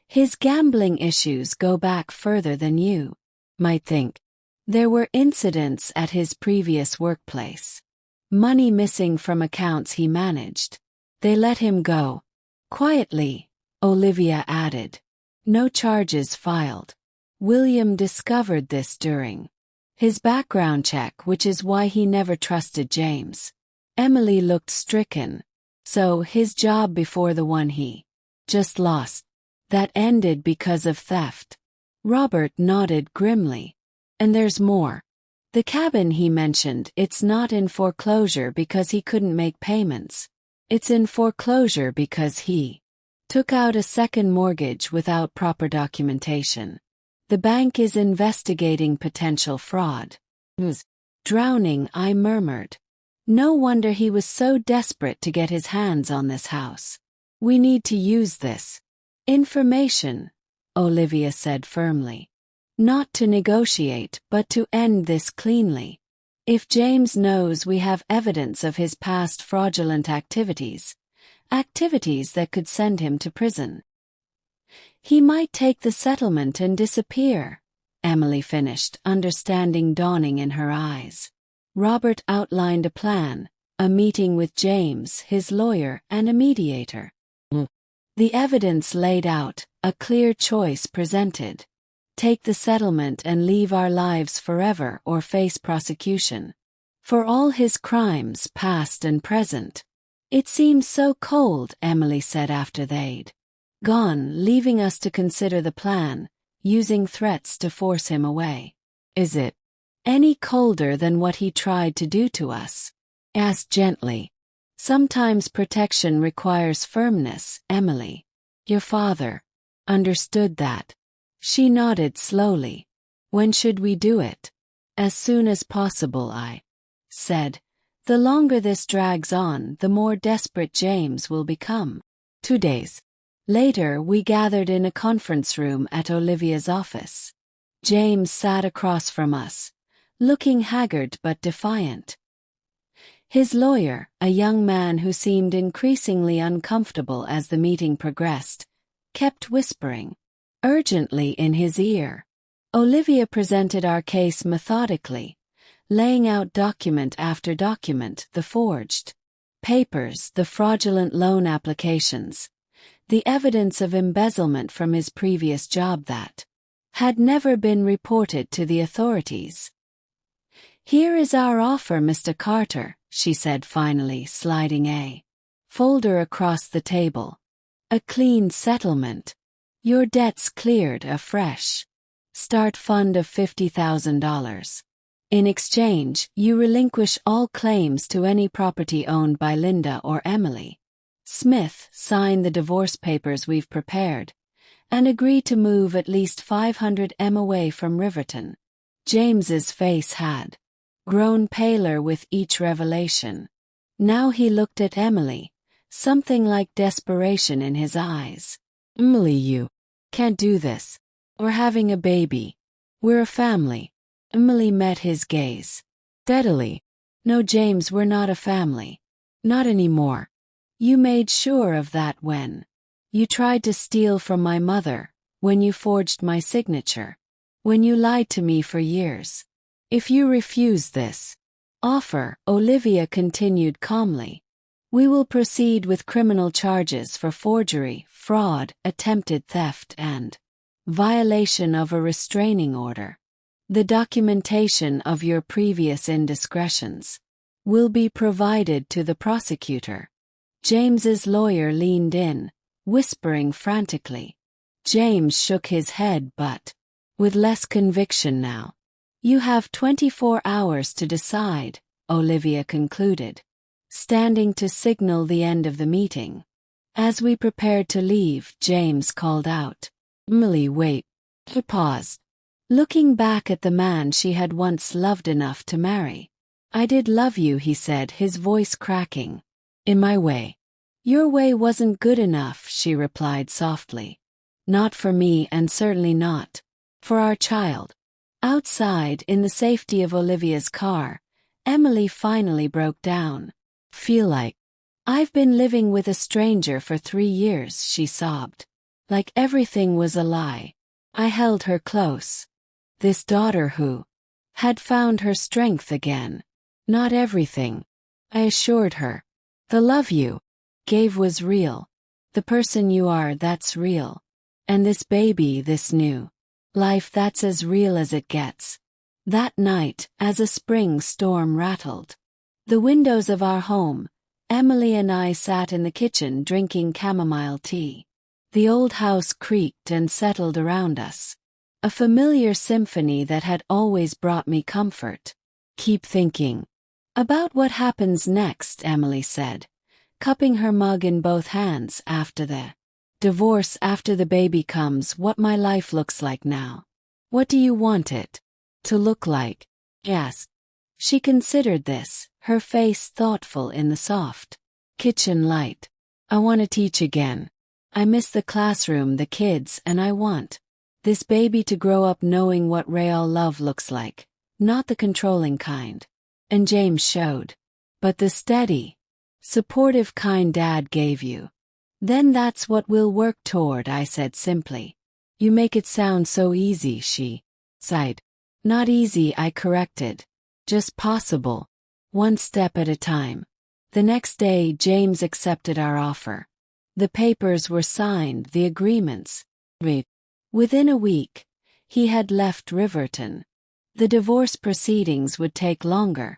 His gambling issues go back further than you might think. There were incidents at his previous workplace. Money missing from accounts he managed. They let him go. Quietly, Olivia added. No charges filed. William discovered this during his background check, which is why he never trusted James. Emily looked stricken. So, his job before the one he just lost, that ended because of theft. Robert nodded grimly. And there's more. The cabin he mentioned, it's not in foreclosure because he couldn't make payments. It's in foreclosure because he took out a second mortgage without proper documentation. The bank is investigating potential fraud. Drowning, I murmured. No wonder he was so desperate to get his hands on this house. We need to use this information, Olivia said firmly. Not to negotiate, but to end this cleanly. If James knows we have evidence of his past fraudulent activities that could send him to prison, he might take the settlement and disappear, Emily finished, understanding dawning in her eyes. Robert outlined a plan, a meeting with James, his lawyer, and a mediator. The evidence laid out, a clear choice presented. Take the settlement and leave our lives forever or face prosecution. For all his crimes, past and present. It seems so cold, Emily said after they'd gone, leaving us to consider the plan, using threats to force him away. Is it any colder than what he tried to do to us? Asked gently. Sometimes protection requires firmness, Emily. Your father understood that. She nodded slowly. When should we do it? As soon as possible, I said. The longer this drags on, the more desperate James will become. 2 days later, we gathered in a conference room at Olivia's office. James sat across from us, looking haggard but defiant. His lawyer, a young man who seemed increasingly uncomfortable as the meeting progressed, kept whispering urgently in his ear. Olivia presented our case methodically, laying out document after document, the forged papers, the fraudulent loan applications, the evidence of embezzlement from his previous job that had never been reported to the authorities. Here is our offer, Mr. Carter, she said finally, sliding a folder across the table. A clean settlement. Your debts cleared, a fresh start fund of $50,000. In exchange, you relinquish all claims to any property owned by Linda or Emily. Smith, sign the divorce papers we've prepared, and agree to move at least 500 m away from Riverton. James's face had grown paler with each revelation. Now he looked at Emily, something like desperation in his eyes. Emily, you can't do this. We're having a baby. We're a family. Emily met his gaze steadily. No, James, we're not a family. Not anymore. You made sure of that when you tried to steal from my mother, when you forged my signature, when you lied to me for years. If you refuse this offer, Olivia continued calmly, We will proceed with criminal charges for forgery, fraud, attempted theft, and violation of a restraining order. The documentation of your previous indiscretions will be provided to the prosecutor. James's lawyer leaned in, whispering frantically. James shook his head but with less conviction now. You have 24 hours to decide, Olivia concluded, standing to signal the end of the meeting. As we prepared to leave, James called out, "Emily, wait." He paused, looking back at the man she had once loved enough to marry. "I did love you," he said, his voice cracking. "In my way." "Your way wasn't good enough," she replied softly. "Not for me, and certainly not for our child." Outside, in the safety of Olivia's car, Emily finally broke down. "Feel like I've been living with a stranger for 3 years," she sobbed. Like everything was a lie. I held her close. This daughter who had found her strength again. "Not everything," I assured her. "The love you gave was real. The person you are, that's real. And this baby, this new life, that's as real as it gets." That night, as a spring storm rattled the windows of our home, Emily and I sat in the kitchen drinking chamomile tea. The old house creaked and settled around us. A familiar symphony that had always brought me comfort. "Keep thinking about what happens next," Emily said, cupping her mug in both hands. "After the divorce, after the baby comes, what my life looks like now. What do you want it to look like?" Yes. She considered this, her face thoughtful in the soft kitchen light. "I want to teach again. I miss the classroom, the kids, and I want this baby to grow up knowing what real love looks like, not the controlling kind." And James showed. "But the steady, supportive kind Dad gave you. Then that's what we'll work toward," I said simply. "You make it sound so easy," she sighed. "Not easy," I corrected. "Just possible. One step at a time." The next day, James accepted our offer. The papers were signed, the agreements read. Within a week, he had left Riverton. The divorce proceedings would take longer,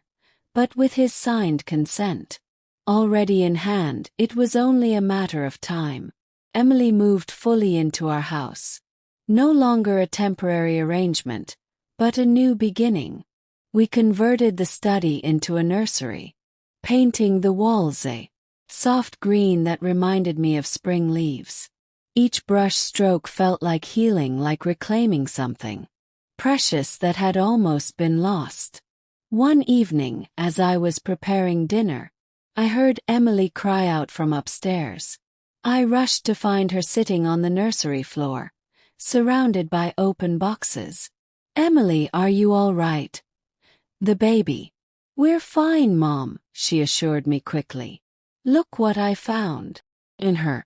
but with his signed consent already in hand, it was only a matter of time. Emily moved fully into our house. No longer a temporary arrangement, but a new beginning. We converted the study into a nursery, painting the walls a soft green that reminded me of spring leaves. Each brush stroke felt like healing, like reclaiming something precious that had almost been lost. One evening, as I was preparing dinner, I heard Emily cry out from upstairs. I rushed to find her sitting on the nursery floor, surrounded by open boxes. "Emily, are you all right?" "The baby." "We're fine, Mom," she assured me quickly. "Look what I found." In her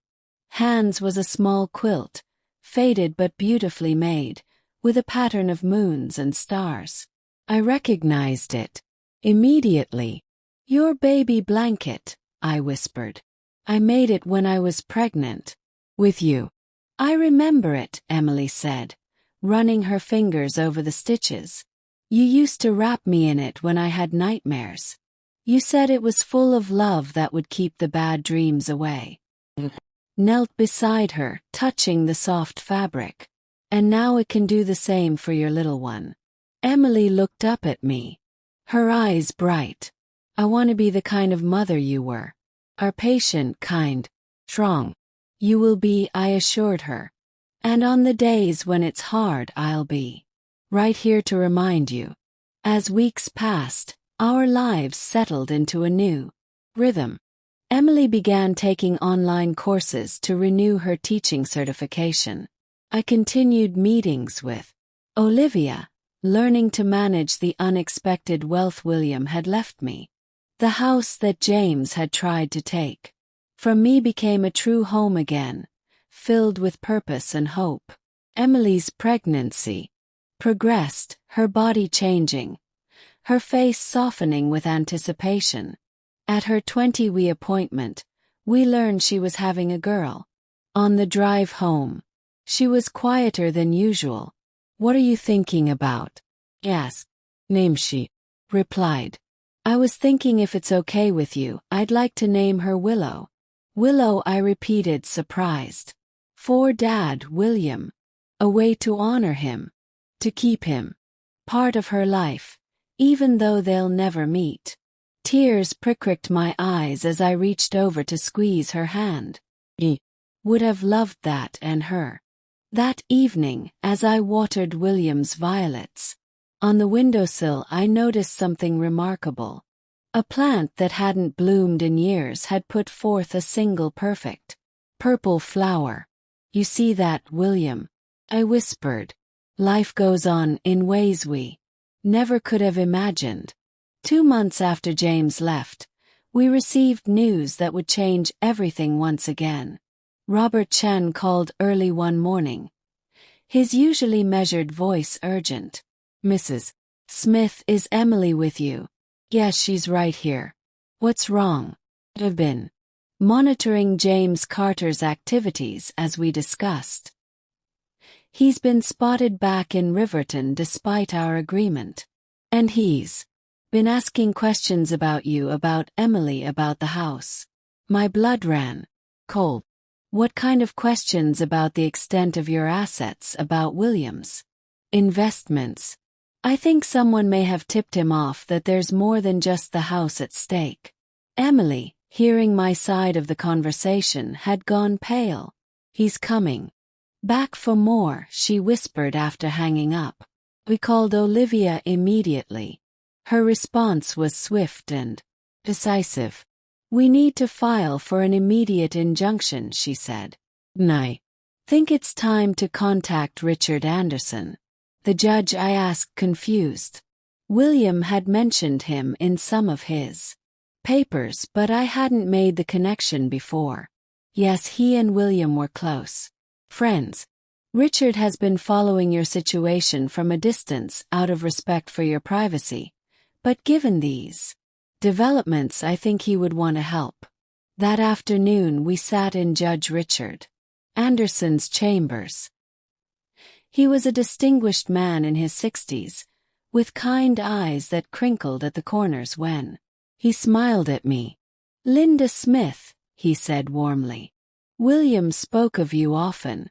hands was a small quilt, faded but beautifully made, with a pattern of moons and stars. I recognized it immediately. "Your baby blanket," I whispered. "I made it when I was pregnant with you." "I remember it," Emily said, running her fingers over the stitches. "You used to wrap me in it when I had nightmares. You said it was full of love that would keep the bad dreams away." Knelt beside her, touching the soft fabric. "And now it can do the same for your little one." Emily looked up at me, her eyes bright. "I want to be the kind of mother you were. Our patient, kind, strong. You will be," I assured her. "And on the days when it's hard, I'll be right here to remind you." As weeks passed, our lives settled into a new rhythm. Emily began taking online courses to renew her teaching certification. I continued meetings with Olivia, learning to manage the unexpected wealth William had left me. The house that James had tried to take from me became a true home again, filled with purpose and hope. Emily's pregnancy progressed, her body changing, her face softening with anticipation. At her 20-week appointment, we learned she was having a girl. On the drive home, she was quieter than usual. "What are you thinking about?" asked. "Name she," replied. "I was thinking if it's okay with you, I'd like to name her Willow." "Willow," I repeated, surprised. "For Dad, William. A way to honor him. To keep him part of her life, even though they'll never meet." Tears pricked my eyes as I reached over to squeeze her hand. He would have loved that and her. That evening, as I watered William's violets, on the windowsill I noticed something remarkable. A plant that hadn't bloomed in years had put forth a single perfect purple flower. "You see that, William?" I whispered. "Life goes on in ways we never could have imagined." 2 months after James left, we received news that would change everything once again. Robert Chen called early one morning. His usually measured voice urgent. "Mrs. Smith, is Emily with you?" "Yes, she's right here." "What's wrong?" "I've been monitoring James Carter's activities as we discussed. He's been spotted back in Riverton despite our agreement. And he's been asking questions about you, about Emily, about the house." My blood ran cold. "What kind of questions? About the extent of your assets, about William's investments?" "I think someone may have tipped him off that there's more than just the house at stake." Emily, hearing my side of the conversation, had gone pale. "He's coming back for more," she whispered after hanging up. We called Olivia immediately. Her response was swift and decisive. "We need to file for an immediate injunction," she said. "I think it's time to contact Richard Anderson." "The judge?" I asked, confused. William had mentioned him in some of his papers, but I hadn't made the connection before. Yes, he and William were close friends. "Richard has been following your situation from a distance out of respect for your privacy. But given these developments, I think he would want to help." That afternoon we sat in Judge Richard Anderson's chambers. He was a distinguished man in his 60s, with kind eyes that crinkled at the corners when he smiled at me. "Linda Smith," he said warmly. "William spoke of you often.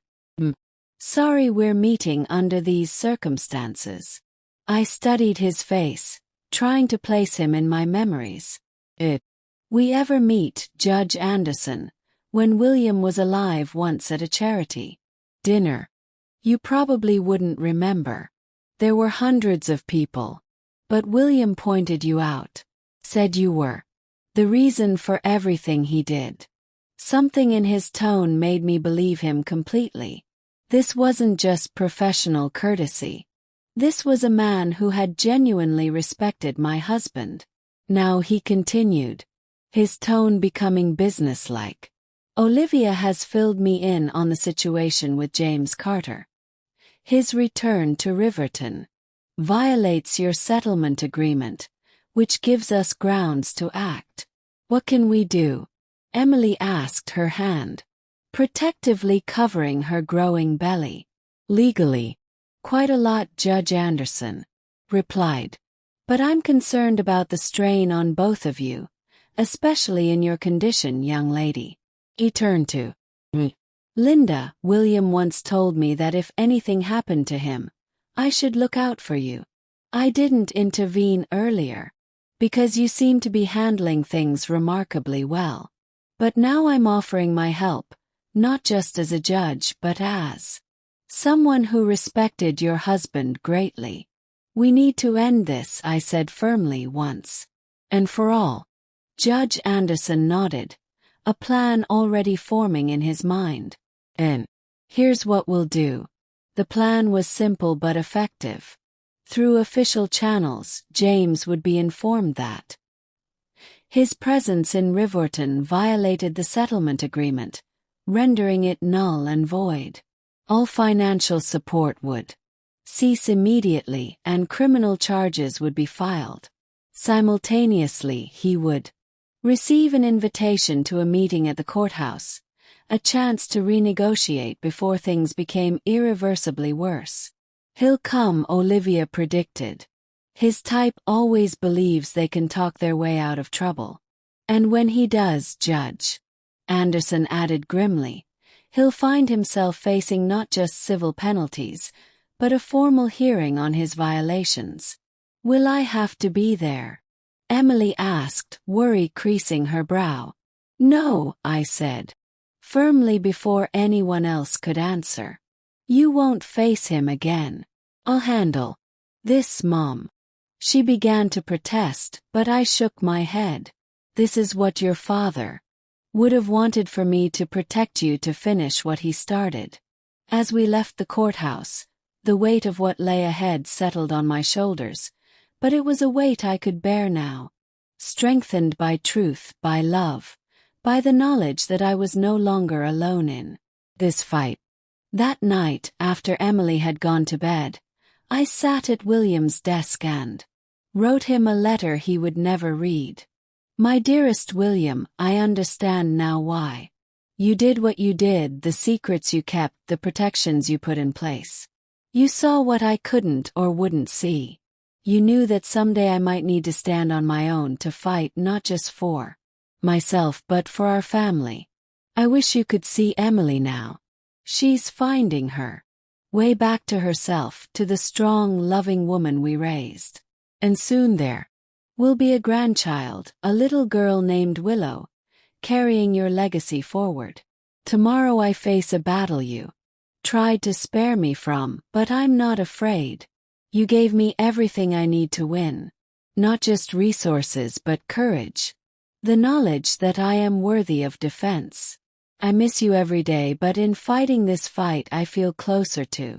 Sorry we're meeting under these circumstances." I studied his face, trying to place him in my memories. "Did we ever meet, Judge Anderson, when William was alive once at a charity dinner? You probably wouldn't remember. There were hundreds of people. But William pointed you out. Said you were the reason for everything he did." Something in his tone made me believe him completely. This wasn't just professional courtesy. This was a man who had genuinely respected my husband. "Now," he continued, his tone becoming businesslike, "Olivia has filled me in on the situation with James Carter. His return to Riverton violates your settlement agreement, which gives us grounds to act." "What can we do?" Emily asked, her hand protectively covering her growing belly. "Legally, quite a lot," Judge Anderson replied. "But I'm concerned about the strain on both of you, especially in your condition, young lady." He turned to me. "Linda, William once told me that if anything happened to him, I should look out for you. I didn't intervene earlier, because you seem to be handling things remarkably well. But now I'm offering my help, not just as a judge but as someone who respected your husband greatly. We need to end this," I said firmly once and for all. Judge Anderson nodded, a plan already forming in his mind. "And here's what we'll do." The plan was simple but effective. Through official channels, James would be informed that his presence in Riverton violated the settlement agreement, rendering it null and void. All financial support would cease immediately and criminal charges would be filed. Simultaneously, he would receive an invitation to a meeting at the courthouse, a chance to renegotiate before things became irreversibly worse. He'll come, Olivia predicted. His type always believes they can talk their way out of trouble. And when he does, Judge Anderson added grimly, he'll find himself facing not just civil penalties, but a formal hearing on his violations. Will I have to be there? Emily asked, worry creasing her brow. No, I said, firmly before anyone else could answer. You won't face him again. I'll handle this, Mom. She began to protest, but I shook my head. This is what your father would have wanted for me to protect you to finish what he started. As we left the courthouse, the weight of what lay ahead settled on my shoulders, but it was a weight I could bear now. Strengthened by truth, by love, by the knowledge that I was no longer alone in this fight. That night, after Emily had gone to bed, I sat at William's desk and wrote him a letter he would never read. My dearest William, I understand now why you did what you did, the secrets you kept, the protections you put in place. You saw what I couldn't or wouldn't see. You knew that someday I might need to stand on my own to fight not just for myself but for our family. I wish you could see Emily now. She's finding her way back to herself, to the strong, loving woman we raised. And soon there will be a grandchild, a little girl named Willow, carrying your legacy forward. Tomorrow I face a battle you tried to spare me from, but I'm not afraid. You gave me everything I need to win. Not just resources but courage. The knowledge that I am worthy of defense. I miss you every day, but in fighting this fight I feel closer to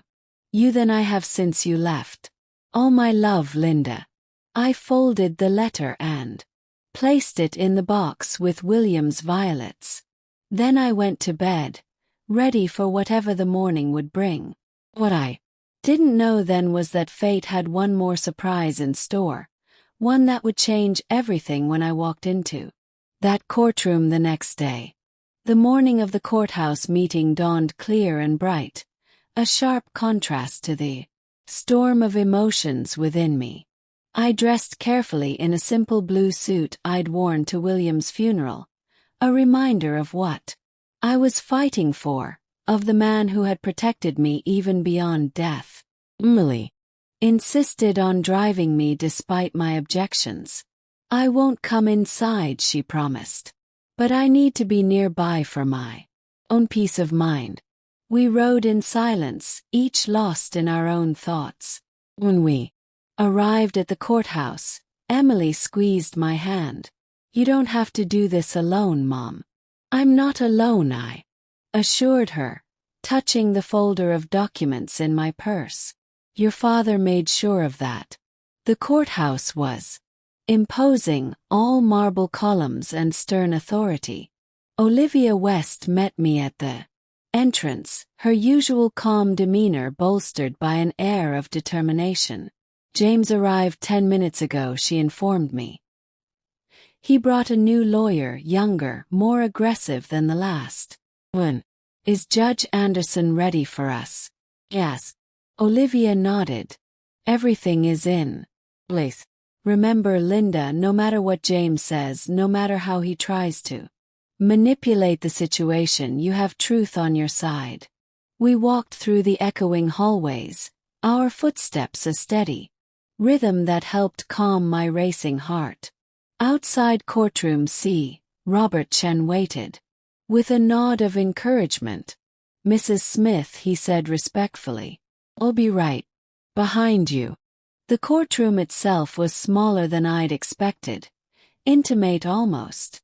you than I have since you left. All my love, Linda. I folded the letter and placed it in the box with William's violets. Then I went to bed, ready for whatever the morning would bring. What I didn't know then was that fate had one more surprise in store, one that would change everything when I walked into that courtroom the next day. The morning of the courthouse meeting dawned clear and bright, a sharp contrast to the storm of emotions within me. I dressed carefully in a simple blue suit I'd worn to William's funeral, a reminder of what I was fighting for, of the man who had protected me even beyond death. Emily insisted on driving me despite my objections. I won't come inside, she promised. But I need to be nearby for my own peace of mind. We rode in silence, each lost in our own thoughts. When we arrived at the courthouse, Emily squeezed my hand. You don't have to do this alone, Mom. I'm not alone, I assured her, touching the folder of documents in my purse. Your father made sure of that. The courthouse was imposing, all marble columns and stern authority. Olivia West met me at the entrance, her usual calm demeanor bolstered by an air of determination. James arrived 10 minutes ago, she informed me. He brought a new lawyer, younger, more aggressive than the last. When is Judge Anderson ready for us? Yes. Olivia nodded. Everything is in place. Remember, Linda, no matter what James says, no matter how he tries to manipulate the situation, you have truth on your side. We walked through the echoing hallways, our footsteps a steady rhythm that helped calm my racing heart. Outside courtroom C, Robert Chen waited. With a nod of encouragement. Mrs. Smith, he said respectfully. I'll be right behind you. The courtroom itself was smaller than I'd expected. Intimate almost.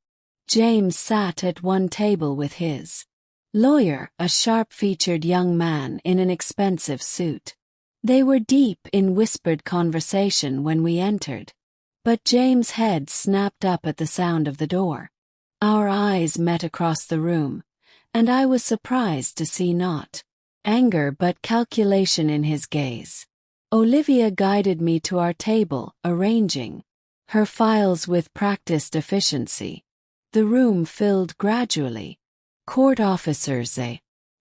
James sat at one table with his lawyer, a sharp-featured young man in an expensive suit. They were deep in whispered conversation when we entered. But James' head snapped up at the sound of the door. Our eyes met across the room, and I was surprised to see not anger but calculation in his gaze. Olivia guided me to our table, arranging her files with practiced efficiency. The room filled gradually. Court officers,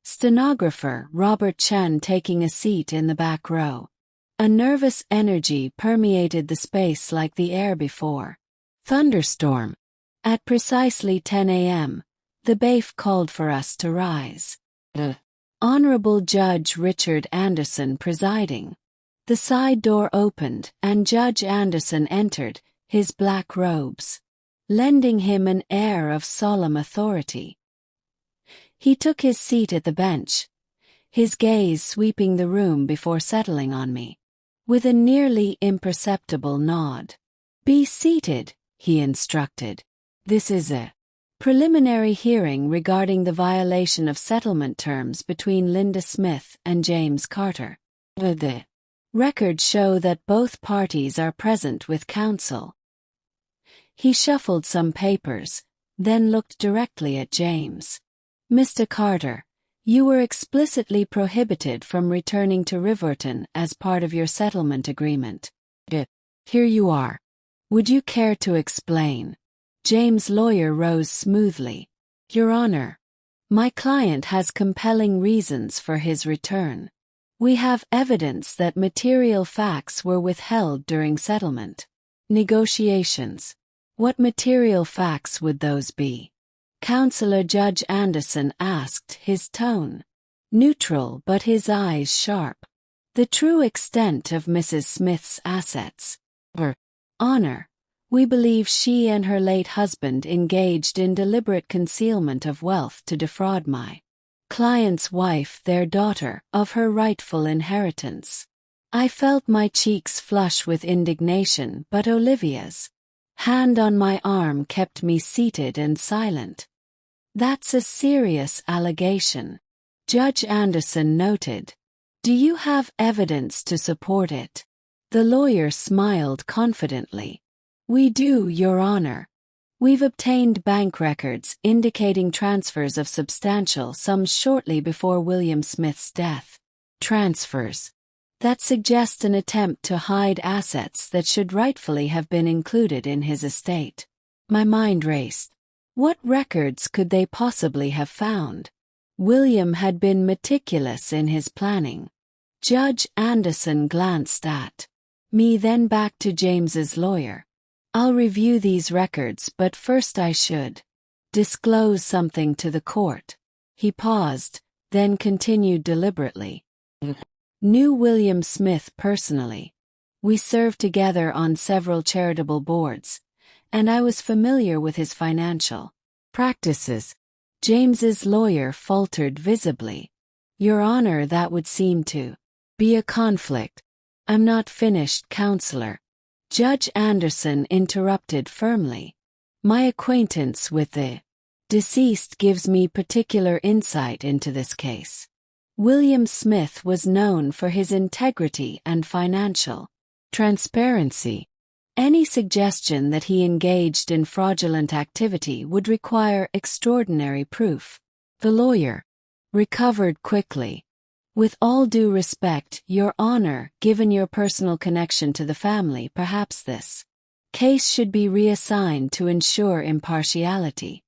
stenographer Robert Chen taking a seat in the back row. A nervous energy permeated the space like the air before. Thunderstorm. At precisely 10 a.m., the bailiff called for us to rise. Honorable Judge Richard Anderson presiding. The side door opened and Judge Anderson entered, his black robes, lending him an air of solemn authority. He took his seat at the bench, his gaze sweeping the room before settling on me. With a nearly imperceptible nod. "Be seated," he instructed. "This is a preliminary hearing regarding the violation of settlement terms between Linda Smith and James Carter. The records show that both parties are present with counsel." He shuffled some papers, then looked directly at James. "Mr. Carter, you were explicitly prohibited from returning to Riverton as part of your settlement agreement. Here you are. Would you care to explain?" James' lawyer rose smoothly. "Your Honor, my client has compelling reasons for his return. We have evidence that material facts were withheld during settlement negotiations. What material facts would those be?" Counselor Judge Anderson asked, his tone neutral but his eyes sharp. "The true extent of Mrs. Smith's assets. Her Honor, we believe she and her late husband engaged in deliberate concealment of wealth to defraud my client's wife, their daughter, of her rightful inheritance." I felt my cheeks flush with indignation, but Olivia's hand on my arm kept me seated and silent. "That's a serious allegation," Judge Anderson noted. "Do you have evidence to support it?" The lawyer smiled confidently. "We do, Your Honor. We've obtained bank records indicating transfers of substantial sums shortly before William Smith's death. Transfers that suggest an attempt to hide assets that should rightfully have been included in his estate." My mind raced. What records could they possibly have found? William had been meticulous in his planning. Judge Anderson glanced at me, then back to James's lawyer. "I'll review these records, but first I should disclose something to the court." He paused, then continued deliberately. "Knew William Smith personally. We served together on several charitable boards, and I was familiar with his financial practices." James's lawyer faltered visibly. "Your Honor, that would seem to be a conflict." "I'm not finished, Counselor," Judge Anderson interrupted firmly. "My acquaintance with the deceased gives me particular insight into this case. William Smith was known for his integrity and financial transparency. Any suggestion that he engaged in fraudulent activity would require extraordinary proof." The lawyer recovered quickly. "With all due respect, Your Honor, given your personal connection to the family, perhaps this case should be reassigned to ensure impartiality."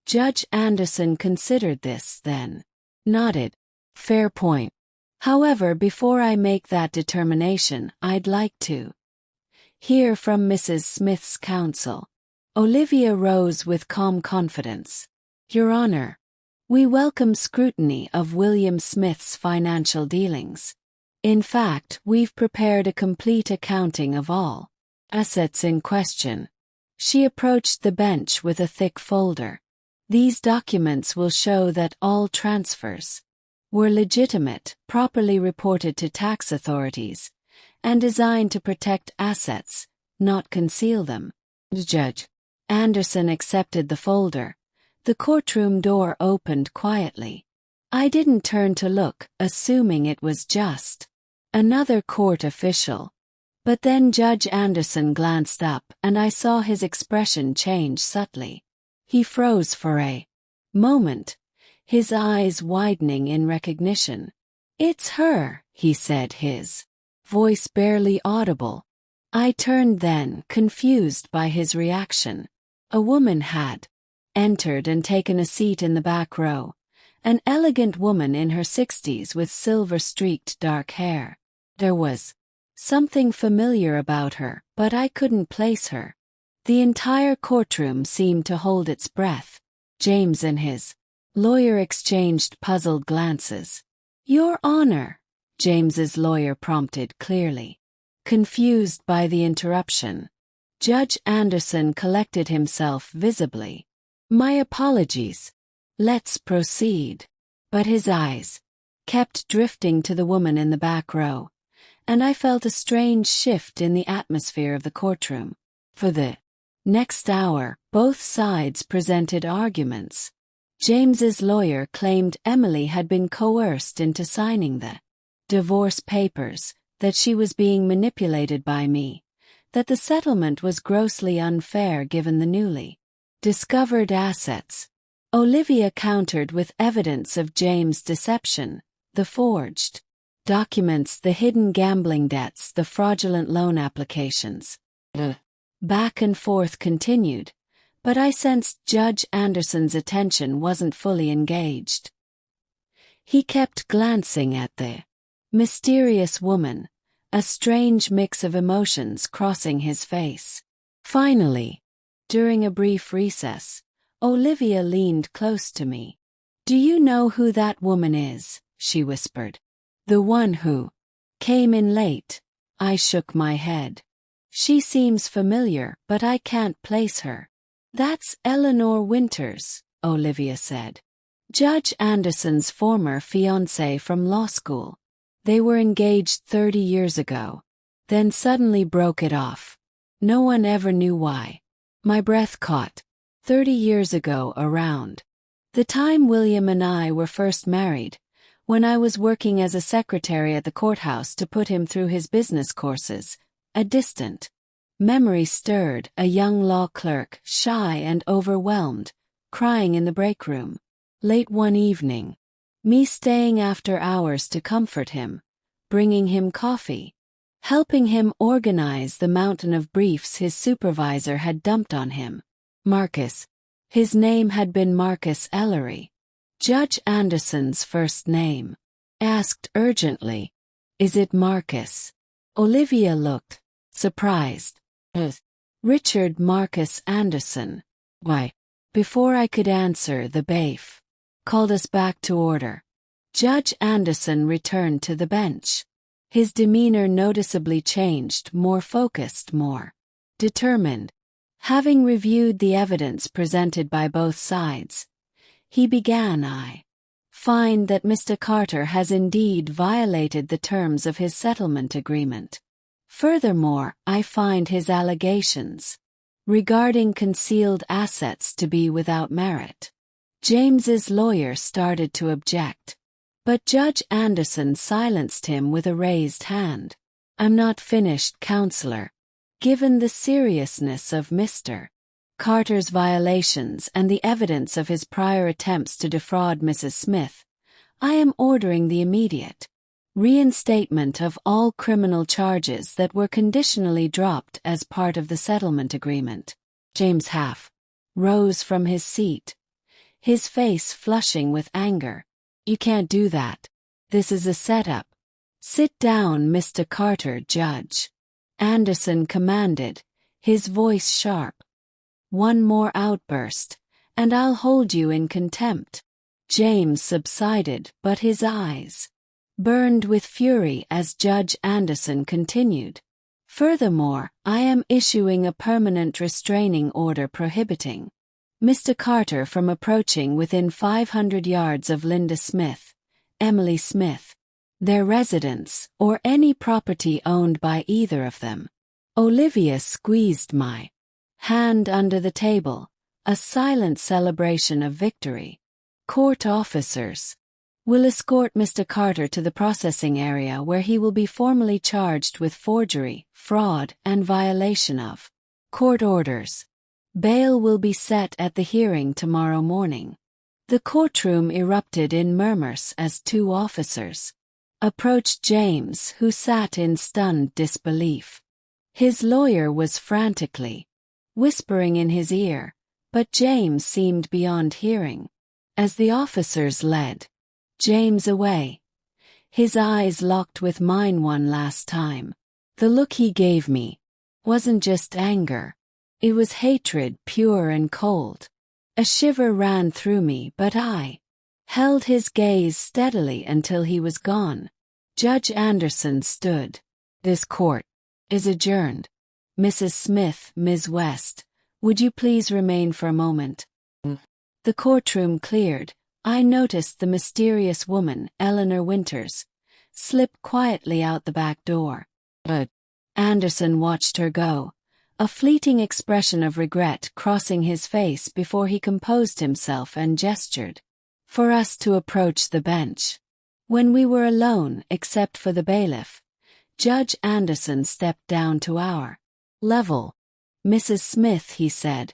Judge Anderson considered this, then nodded. "Fair point. However, before I make that determination, I'd like to hear from Mrs. Smith's counsel." Olivia rose with calm confidence. "Your Honor, we welcome scrutiny of William Smith's financial dealings. In fact, we've prepared a complete accounting of all assets in question." She approached the bench with a thick folder. "These documents will show that all transfers were legitimate, properly reported to tax authorities, and designed to protect assets, not conceal them." Judge Anderson accepted the folder. The courtroom door opened quietly. I didn't turn to look, assuming it was just another court official. But then Judge Anderson glanced up, and I saw his expression change subtly. He froze for a moment, his eyes widening in recognition. "It's her," he said, his voice barely audible. I turned then, confused by his reaction. A woman had entered and taken a seat in the back row, an elegant woman in her 60s with silver-streaked dark hair. There was something familiar about her, but I couldn't place her. The entire courtroom seemed to hold its breath. James and his lawyer exchanged puzzled glances. "Your Honor," James's lawyer prompted clearly. Confused by the interruption, Judge Anderson collected himself visibly. "My apologies. Let's proceed." But his eyes kept drifting to the woman in the back row, and I felt a strange shift in the atmosphere of the courtroom. For the next hour, both sides presented arguments. James's lawyer claimed Emily had been coerced into signing the divorce papers, that she was being manipulated by me, that the settlement was grossly unfair given the newly discovered assets. Olivia countered with evidence of James' deception, the forged documents, the hidden gambling debts, the fraudulent loan applications. The back and forth continued, but I sensed Judge Anderson's attention wasn't fully engaged. He kept glancing at the mysterious woman, a strange mix of emotions crossing his face. Finally, during a brief recess, Olivia leaned close to me. "Do you know who that woman is?" she whispered. "The one who came in late." I shook my head. "She seems familiar, but I can't place her." "That's Eleanor Winters," Olivia said. "Judge Anderson's former fiancée from law school. They were engaged 30 years ago, then suddenly broke it off. No one ever knew why." My breath caught. 30 years ago around the time William and I were first married, when I was working as a secretary at the courthouse to put him through his business courses. A distant memory stirred, a young law clerk, shy and overwhelmed, crying in the break room. Late one evening, me staying after hours to comfort him, bringing him coffee, helping him organize the mountain of briefs his supervisor had dumped on him. Marcus. His name had been Marcus Ellery. Judge Anderson's first name. Asked urgently, "Is it Marcus?" Olivia looked surprised. "Richard Marcus Anderson." "Why?" Before I could answer, the bailiff called us back to order. Judge Anderson returned to the bench. His demeanor noticeably changed, more focused, more determined. Having reviewed the evidence presented by both sides, he began, "I find that Mr. Carter has indeed violated the terms of his settlement agreement. Furthermore, I find his allegations regarding concealed assets to be without merit." James's lawyer started to object, but Judge Anderson silenced him with a raised hand. "I'm not finished, counselor. Given the seriousness of Mr. Carter's violations and the evidence of his prior attempts to defraud Mrs. Smith, I am ordering the immediate reinstatement of all criminal charges that were conditionally dropped as part of the settlement agreement." James half rose from his seat, his face flushing with anger. "You can't do that. This is a setup." "Sit down, Mr. Carter," Judge Anderson commanded, his voice sharp. "One more outburst, and I'll hold you in contempt." James subsided, but his eyes burned with fury as Judge Anderson continued. "Furthermore, I am issuing a permanent restraining order prohibiting Mr. Carter from approaching within 500 yards of Linda Smith, Emily Smith, their residence, or any property owned by either of them." Olivia squeezed my hand under the table, a silent celebration of victory. "Court officers will escort Mr. Carter to the processing area where he will be formally charged with forgery, fraud, and violation of court orders. Bail will be set at the hearing tomorrow morning." The courtroom erupted in murmurs as two officers approached James, who sat in stunned disbelief. His lawyer was frantically whispering in his ear, but James seemed beyond hearing. As the officers led James away, his eyes locked with mine one last time. The look he gave me wasn't just anger. It was hatred, pure and cold. A shiver ran through me, but I held his gaze steadily until he was gone. Judge Anderson stood. "This court is adjourned. Mrs. Smith, Ms. West, would you please remain for a moment?" The courtroom cleared. I noticed the mysterious woman, Eleanor Winters, slip quietly out the back door. But Anderson watched her go, a fleeting expression of regret crossing his face before he composed himself and gestured for us to approach the bench. When we were alone, except for the bailiff, Judge Anderson stepped down to our level. "Mrs. Smith," he said,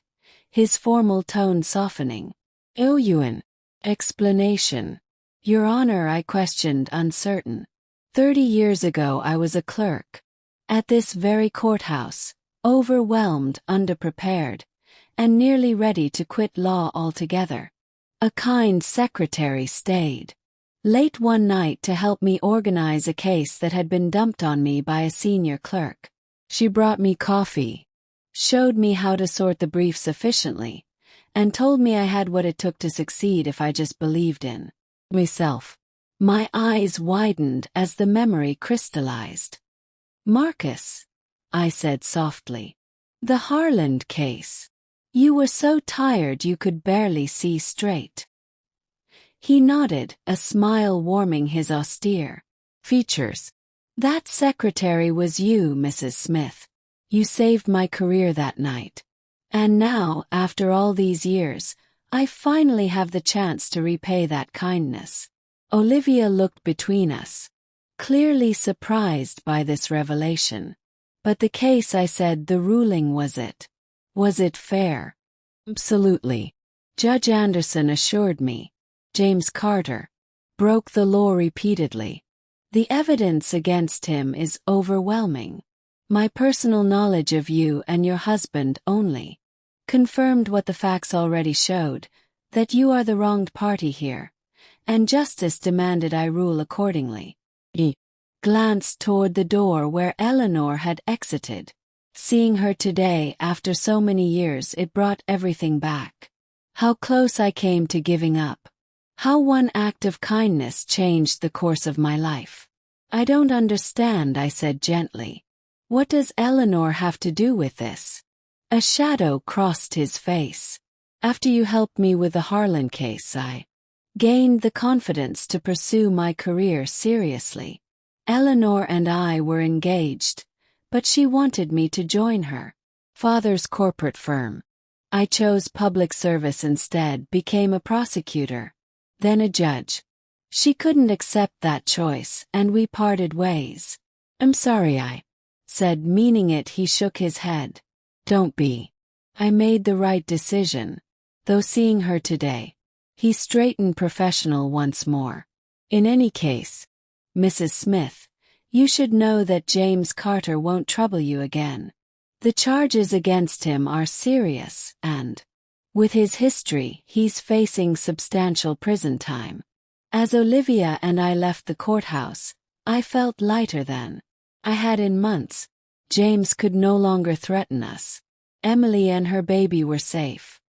his formal tone softening. "Ewan." Explanation. "Your Honor," I questioned, uncertain. 30 years ago I was a clerk at this very courthouse, overwhelmed, underprepared, and nearly ready to quit law altogether. A kind secretary stayed late one night to help me organize a case that had been dumped on me by a senior clerk. She brought me coffee, showed me how to sort the briefs efficiently, and told me I had what it took to succeed if I just believed in myself. My eyes widened as the memory crystallized. "Marcus," I said softly. "The Harland case. You were so tired you could barely see straight." He nodded, a smile warming his austere features. "That secretary was you, Mrs. Smith. You saved my career that night. And now, after all these years, I finally have the chance to repay that kindness." Olivia looked between us, clearly surprised by this revelation. "But the case," I said, "the ruling, was it? Was it fair?" "Absolutely," Judge Anderson assured me. "James Carter broke the law repeatedly. The evidence against him is overwhelming. My personal knowledge of you and your husband only confirmed what the facts already showed, that you are the wronged party here, and justice demanded I rule accordingly." He glanced toward the door where Eleanor had exited. Seeing her today, after so many years, it brought everything back. How close I came to giving up. How one act of kindness changed the course of my life. "I don't understand," I said gently. "What does Eleanor have to do with this?" A shadow crossed his face. "After you helped me with the Harlan case, I gained the confidence to pursue my career seriously. Eleanor and I were engaged, but she wanted me to join her father's corporate firm. I chose public service instead, became a prosecutor, then a judge. She couldn't accept that choice, and we parted ways." "I'm sorry," I said, meaning it. He shook his head. "Don't be. I made the right decision. Though seeing her today," he straightened, professional once more. "In any case, Mrs. Smith, you should know that James Carter won't trouble you again. The charges against him are serious, and with his history, he's facing substantial prison time." As Olivia and I left the courthouse, I felt lighter than I had in months. James could no longer threaten us. Emily and her baby were safe.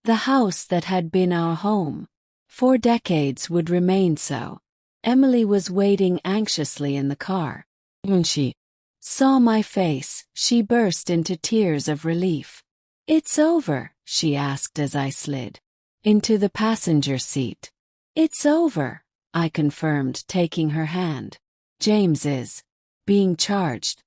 The house that had been our home for decades would remain so. Emily was waiting anxiously in the car. When she saw my face, she burst into tears of relief. "It's over?" she asked as I slid into the passenger seat. "It's over," I confirmed, taking her hand. "James is being charged.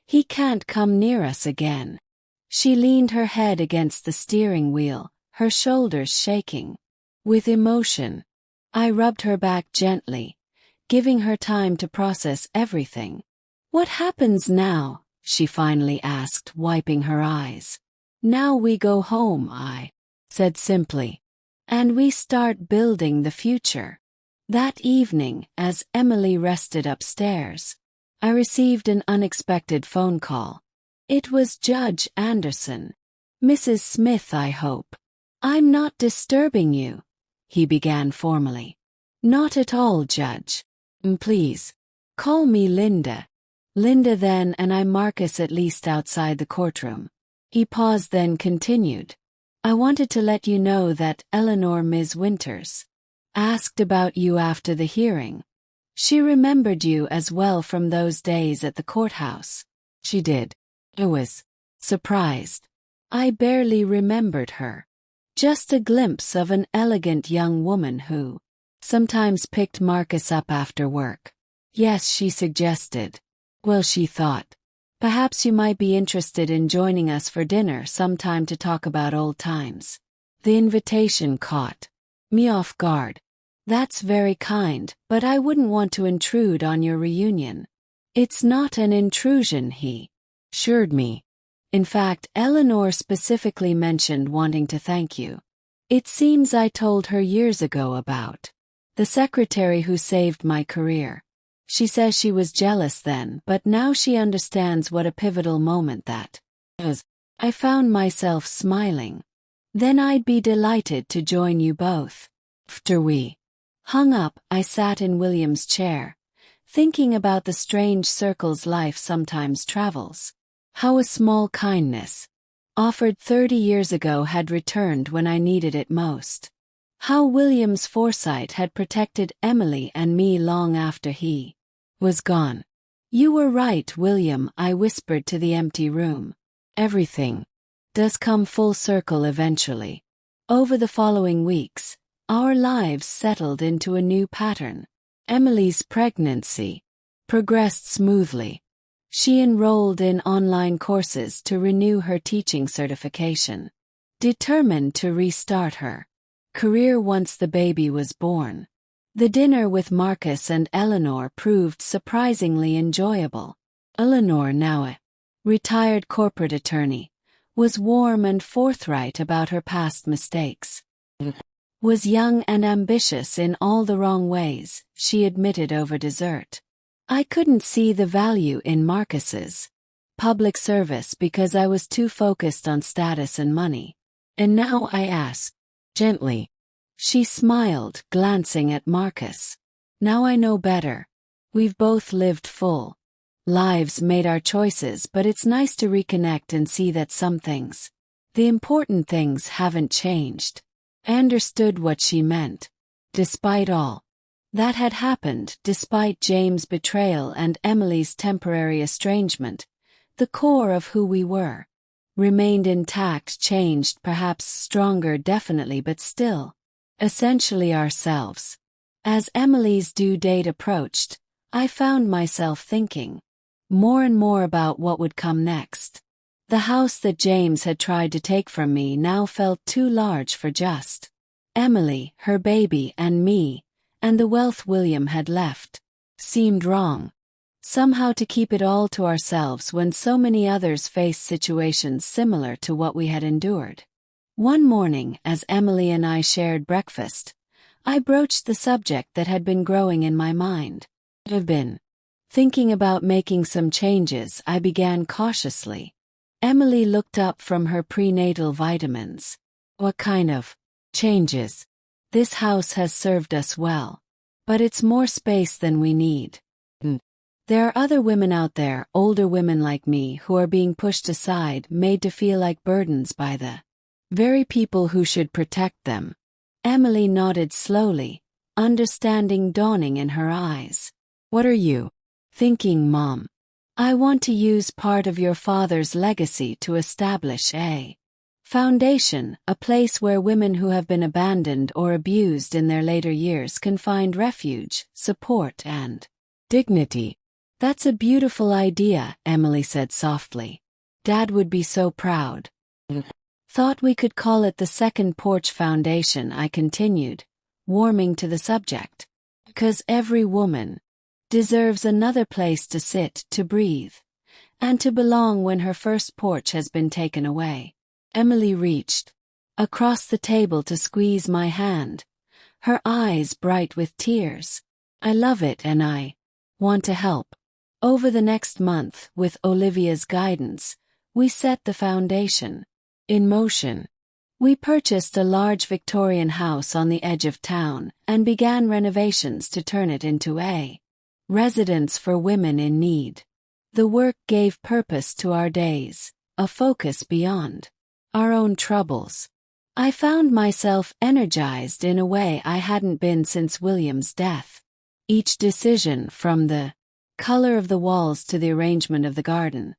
He can't come near us again." She leaned her head against the steering wheel, her shoulders shaking with emotion. I rubbed her back gently, giving her time to process everything. "What happens now?" she finally asked, wiping her eyes. "Now we go home," I said simply, "and we start building the future." That evening, as Emily rested upstairs, I received an unexpected phone call. It was Judge Anderson. "Mrs. Smith, I hope I'm not disturbing you, he began formally. Not at all, Judge. Please. Call me Linda. Linda then, and I'm Marcus, at least outside the courtroom. He paused, then continued. I wanted to let you know that Eleanor, Ms. Winters, asked about you after the hearing. She remembered you as well from those days at the courthouse. She did. I was surprised. I barely remembered her. Just a glimpse of an elegant young woman who sometimes picked Marcus up after work. Yes, she suggested. Well, she thought, perhaps you might be interested in joining us for dinner sometime to talk about old times. The invitation caught me off guard. That's very kind, but I wouldn't want to intrude on your reunion. It's not an intrusion, he assured me. In fact, Eleanor specifically mentioned wanting to thank you. It seems I told her years ago about the secretary who saved my career. She says she was jealous then, but now she understands what a pivotal moment that was. I found myself smiling. Then I'd be delighted to join you both. After we hung up, I sat in William's chair, thinking about the strange circles life sometimes travels. How a small kindness, offered 30 years ago, had returned when I needed it most. How William's foresight had protected Emily and me long after he was gone. You were right, William, I whispered to the empty room. Everything does come full circle eventually. Over the following weeks, our lives settled into a new pattern. Emily's pregnancy progressed smoothly. She enrolled in online courses to renew her teaching certification, determined to restart her career once the baby was born. The dinner with Marcus and Eleanor proved surprisingly enjoyable. Eleanor, now a retired corporate attorney, was warm and forthright about her past mistakes. Was young and ambitious in all the wrong ways, she admitted over dessert. I couldn't see the value in Marcus's public service because I was too focused on status and money. And now I ask, gently. She smiled, glancing at Marcus. Now I know better. We've both lived full lives, made our choices, but it's nice to reconnect and see that some things, the important things, haven't changed. I understood what she meant. Despite all that had happened, despite James' betrayal and Emily's temporary estrangement, the core of who we were remained intact, changed, perhaps stronger, definitely, but still essentially ourselves. As Emily's due date approached, I found myself thinking more and more about what would come next. The house that James had tried to take from me now felt too large for just Emily, her baby, and me, and the wealth William had left seemed wrong. Somehow to keep it all to ourselves when so many others faced situations similar to what we had endured. One morning, as Emily and I shared breakfast, I broached the subject that had been growing in my mind. I've been thinking about making some changes, I began cautiously. Emily looked up from her prenatal vitamins. What kind of changes? This house has served us well, but it's more space than we need. There are other women out there, older women like me, who are being pushed aside, made to feel like burdens by the very people who should protect them. Emily nodded slowly, understanding dawning in her eyes. What are you thinking, Mom? I want to use part of your father's legacy to establish a foundation, a place where women who have been abandoned or abused in their later years can find refuge, support, and dignity. That's a beautiful idea, Emily said softly. Dad would be so proud. Thought we could call it the Second Porch Foundation, I continued, warming to the subject. Because every woman deserves another place to sit, to breathe, and to belong when her first porch has been taken away. Emily reached across the table to squeeze my hand, her eyes bright with tears. I love it and I want to help. Over the next month, with Olivia's guidance, we set the foundation in motion. We purchased a large Victorian house on the edge of town and began renovations to turn it into a residence for women in need. The work gave purpose to our days, a focus beyond our own troubles. I found myself energized in a way I hadn't been since William's death. Each decision, from the color of the walls to the arrangement of the garden,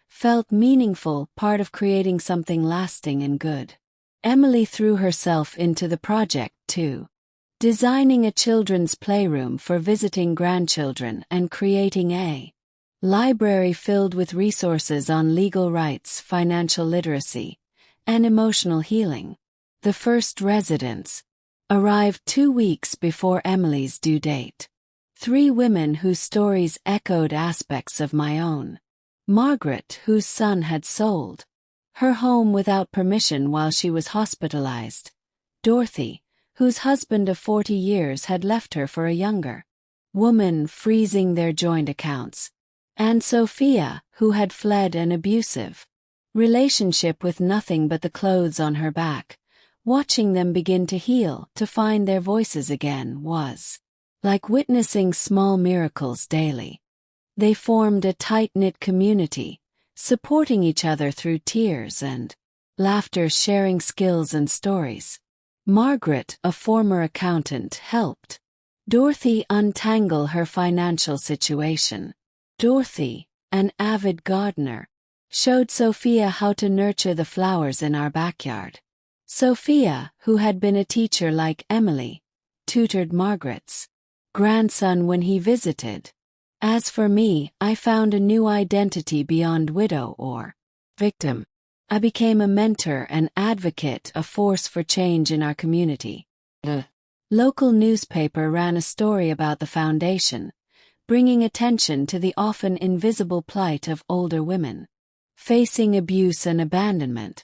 felt meaningful, part of creating something lasting and good. Emily threw herself into the project too, designing a children's playroom for visiting grandchildren and creating a library filled with resources on legal rights, financial literacy, and emotional healing. The first residents arrived 2 weeks before Emily's due date. 3 women whose stories echoed aspects of my own. Margaret, whose son had sold her home without permission while she was hospitalized. Dorothy, whose husband of 40 years had left her for a younger woman, freezing their joint accounts. And Sophia, who had fled an abusive relationship with nothing but the clothes on her back. Watching them begin to heal, to find their voices again, was like witnessing small miracles daily. They formed a tight-knit community, supporting each other through tears and laughter, sharing skills and stories. Margaret, a former accountant, helped Dorothy untangle her financial situation. Dorothy, an avid gardener, showed Sophia how to nurture the flowers in our backyard. Sophia, who had been a teacher like Emily, tutored Margaret's grandson when he visited. As for me, I found a new identity beyond widow or victim. I became a mentor, an advocate, a force for change in our community. The local newspaper ran a story about the foundation, bringing attention to the often invisible plight of older women facing abuse and abandonment.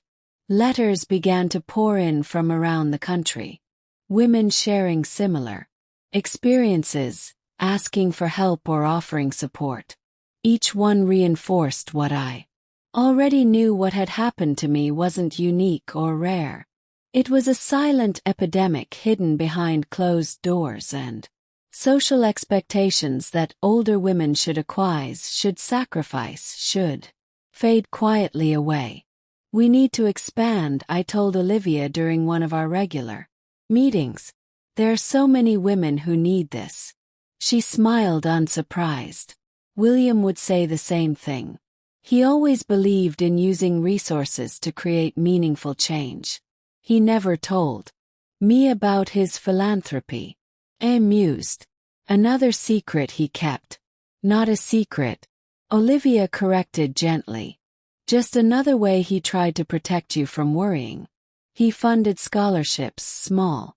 Letters began to pour in from around the country, women sharing similar experiences, asking for help or offering support. Each one reinforced what I already knew: what had happened to me wasn't unique or rare. It was a silent epidemic hidden behind closed doors and social expectations that older women should acquiesce, should sacrifice, should fade quietly away. We need to expand, I told Olivia during one of our regular meetings. There are so many women who need this. She smiled, unsurprised. William would say the same thing. He always believed in using resources to create meaningful change. He never told me about his philanthropy. I mused. Another secret he kept. Not a secret, Olivia corrected gently. Just another way he tried to protect you from worrying. He funded scholarships, small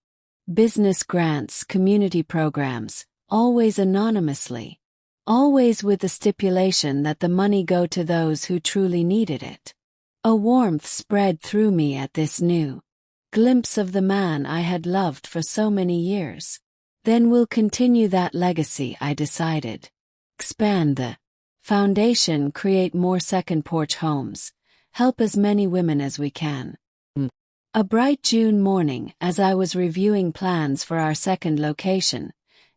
business grants, community programs, always anonymously. Always with the stipulation that the money go to those who truly needed it. A warmth spread through me at this new glimpse of the man I had loved for so many years. Then we'll continue that legacy, I decided. Expand the foundation, create more second porch homes, help as many women as we can. A bright June morning, as I was reviewing plans for our second location,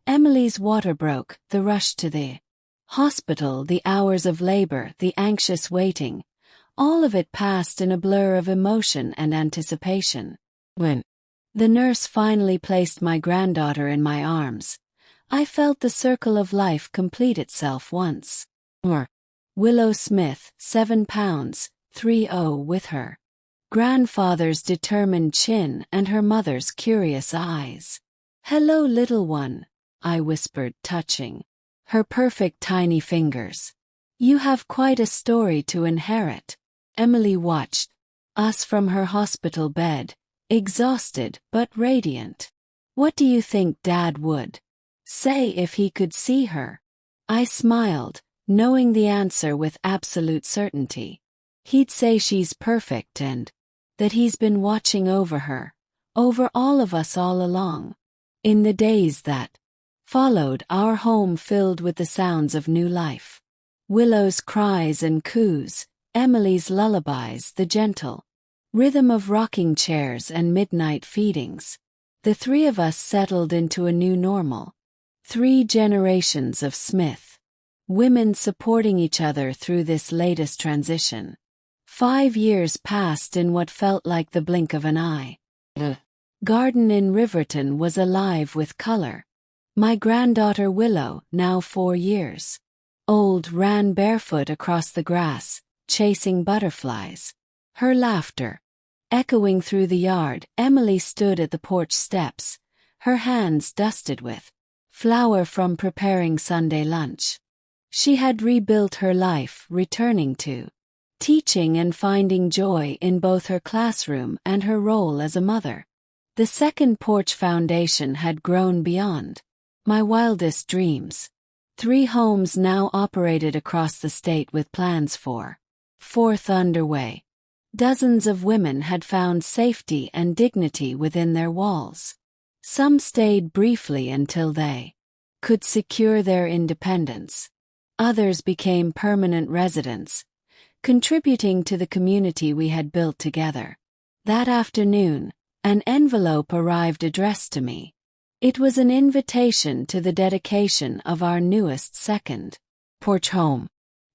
Emily's water broke. The rush to the hospital, the hours of labor, the anxious waiting, all of it passed in a blur of emotion and anticipation. When the nurse finally placed my granddaughter in my arms, I felt the circle of life complete itself once more. Willow Smith, 7 pounds, 3-0, with her grandfather's determined chin and her mother's curious eyes. "Hello, little one," I whispered, touching her perfect tiny fingers. "You have quite a story to inherit." Emily watched us from her hospital bed, exhausted but radiant. "What do you think Dad would say if he could see her?" I smiled, knowing the answer with absolute certainty. He'd say she's perfect and that he's been watching over her, over all of us all along. In the days that followed, our home filled with the sounds of new life. Willow's cries and coos, Emily's lullabies, the gentle rhythm of rocking chairs and midnight feedings. The three of us settled into a new normal. 3 generations of Smith women supporting each other through this latest transition. 5 years passed in what felt like the blink of an eye. The garden in Riverton was alive with color. My granddaughter Willow, now 4 years old, ran barefoot across the grass, chasing butterflies. Her laughter echoing through the yard. Emily stood at the porch steps, her hands dusted with flour from preparing Sunday lunch. She had rebuilt her life, returning to teaching and finding joy in both her classroom and her role as a mother. The second porch foundation had grown beyond my wildest dreams. 3 homes now operated across the state with plans for 4th underway. Dozens of women had found safety and dignity within their walls. Some stayed briefly until they could secure their independence. Others became permanent residents, contributing to the community we had built together. That afternoon, an envelope arrived addressed to me. It was an invitation to the dedication of our newest second porch home.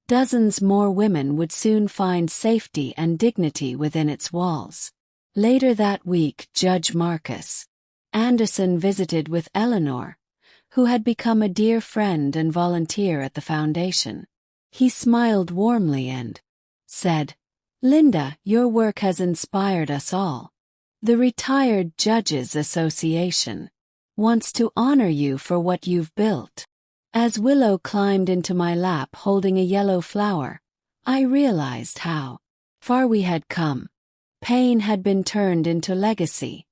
Dozens more women would soon find safety and dignity within its walls. Later that week, Judge Marcus Anderson visited with Eleanor, who had become a dear friend and volunteer at the foundation. He smiled warmly and said, "Linda, your work has inspired us all. The Retired Judges Association wants to honor you for what you've built." As Willow climbed into my lap holding a yellow flower, I realized how far we had come. Pain had been turned into legacy,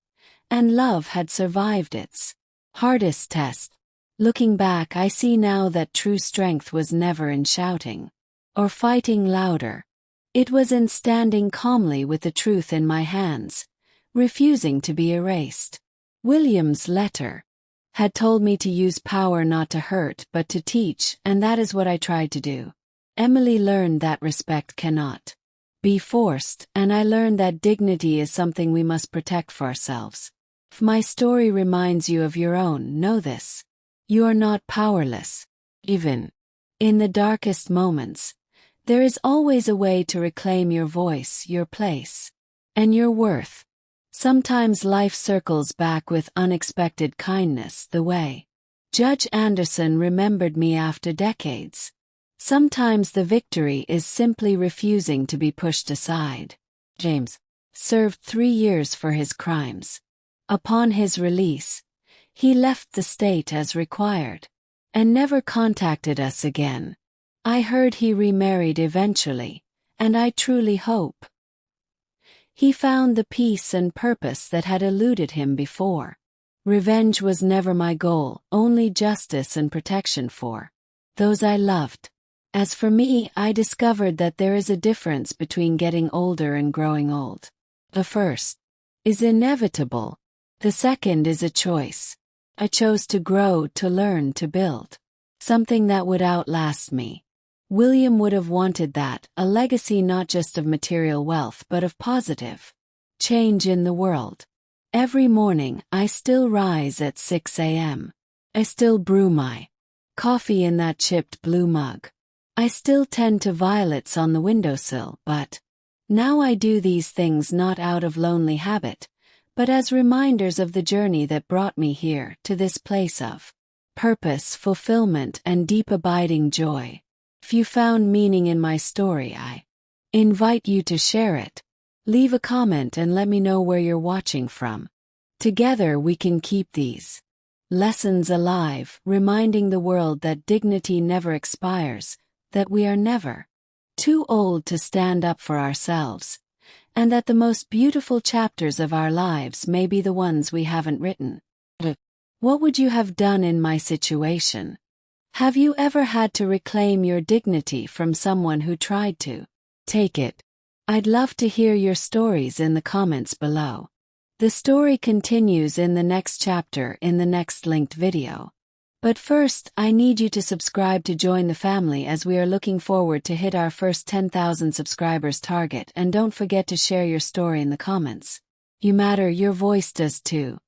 and love had survived its hardest test. Looking back, I see now that true strength was never in shouting or fighting louder. It was in standing calmly with the truth in my hands, refusing to be erased. William's letter had told me to use power not to hurt but to teach, and that is what I tried to do. Emily learned that respect cannot be forced, and I learned that dignity is something we must protect for ourselves. If my story reminds you of your own, know this: you are not powerless. Even in the darkest moments, there is always a way to reclaim your voice, your place, and your worth. Sometimes life circles back with unexpected kindness, the way Judge Anderson remembered me after decades. Sometimes the victory is simply refusing to be pushed aside. James served 3 years for his crimes. Upon his release, he left the state as required and never contacted us again. I heard he remarried eventually, and I truly hope he found the peace and purpose that had eluded him before. Revenge was never my goal, only justice and protection for those I loved. As for me, I discovered that there is a difference between getting older and growing old. The first is inevitable. The second is a choice. I chose to grow, to learn, to build something that would outlast me. William would have wanted that, a legacy not just of material wealth but of positive change in the world. Every morning, I still rise at 6 a.m. I still brew my coffee in that chipped blue mug. I still tend to violets on the windowsill, but now I do these things not out of lonely habit, but as reminders of the journey that brought me here, to this place of purpose, fulfillment, and deep abiding joy. If you found meaning in my story, I invite you to share it. Leave a comment and let me know where you're watching from. Together we can keep these lessons alive, reminding the world that dignity never expires, that we are never too old to stand up for ourselves, and that the most beautiful chapters of our lives may be the ones we haven't written. What would you have done in my situation? Have you ever had to reclaim your dignity from someone who tried to take it? I'd love to hear your stories in the comments below. The story continues in the next chapter in the next linked video. But first, I need you to subscribe to join the family as we are looking forward to hit our first 10,000 subscribers target, and don't forget to share your story in the comments. You matter, your voice does too.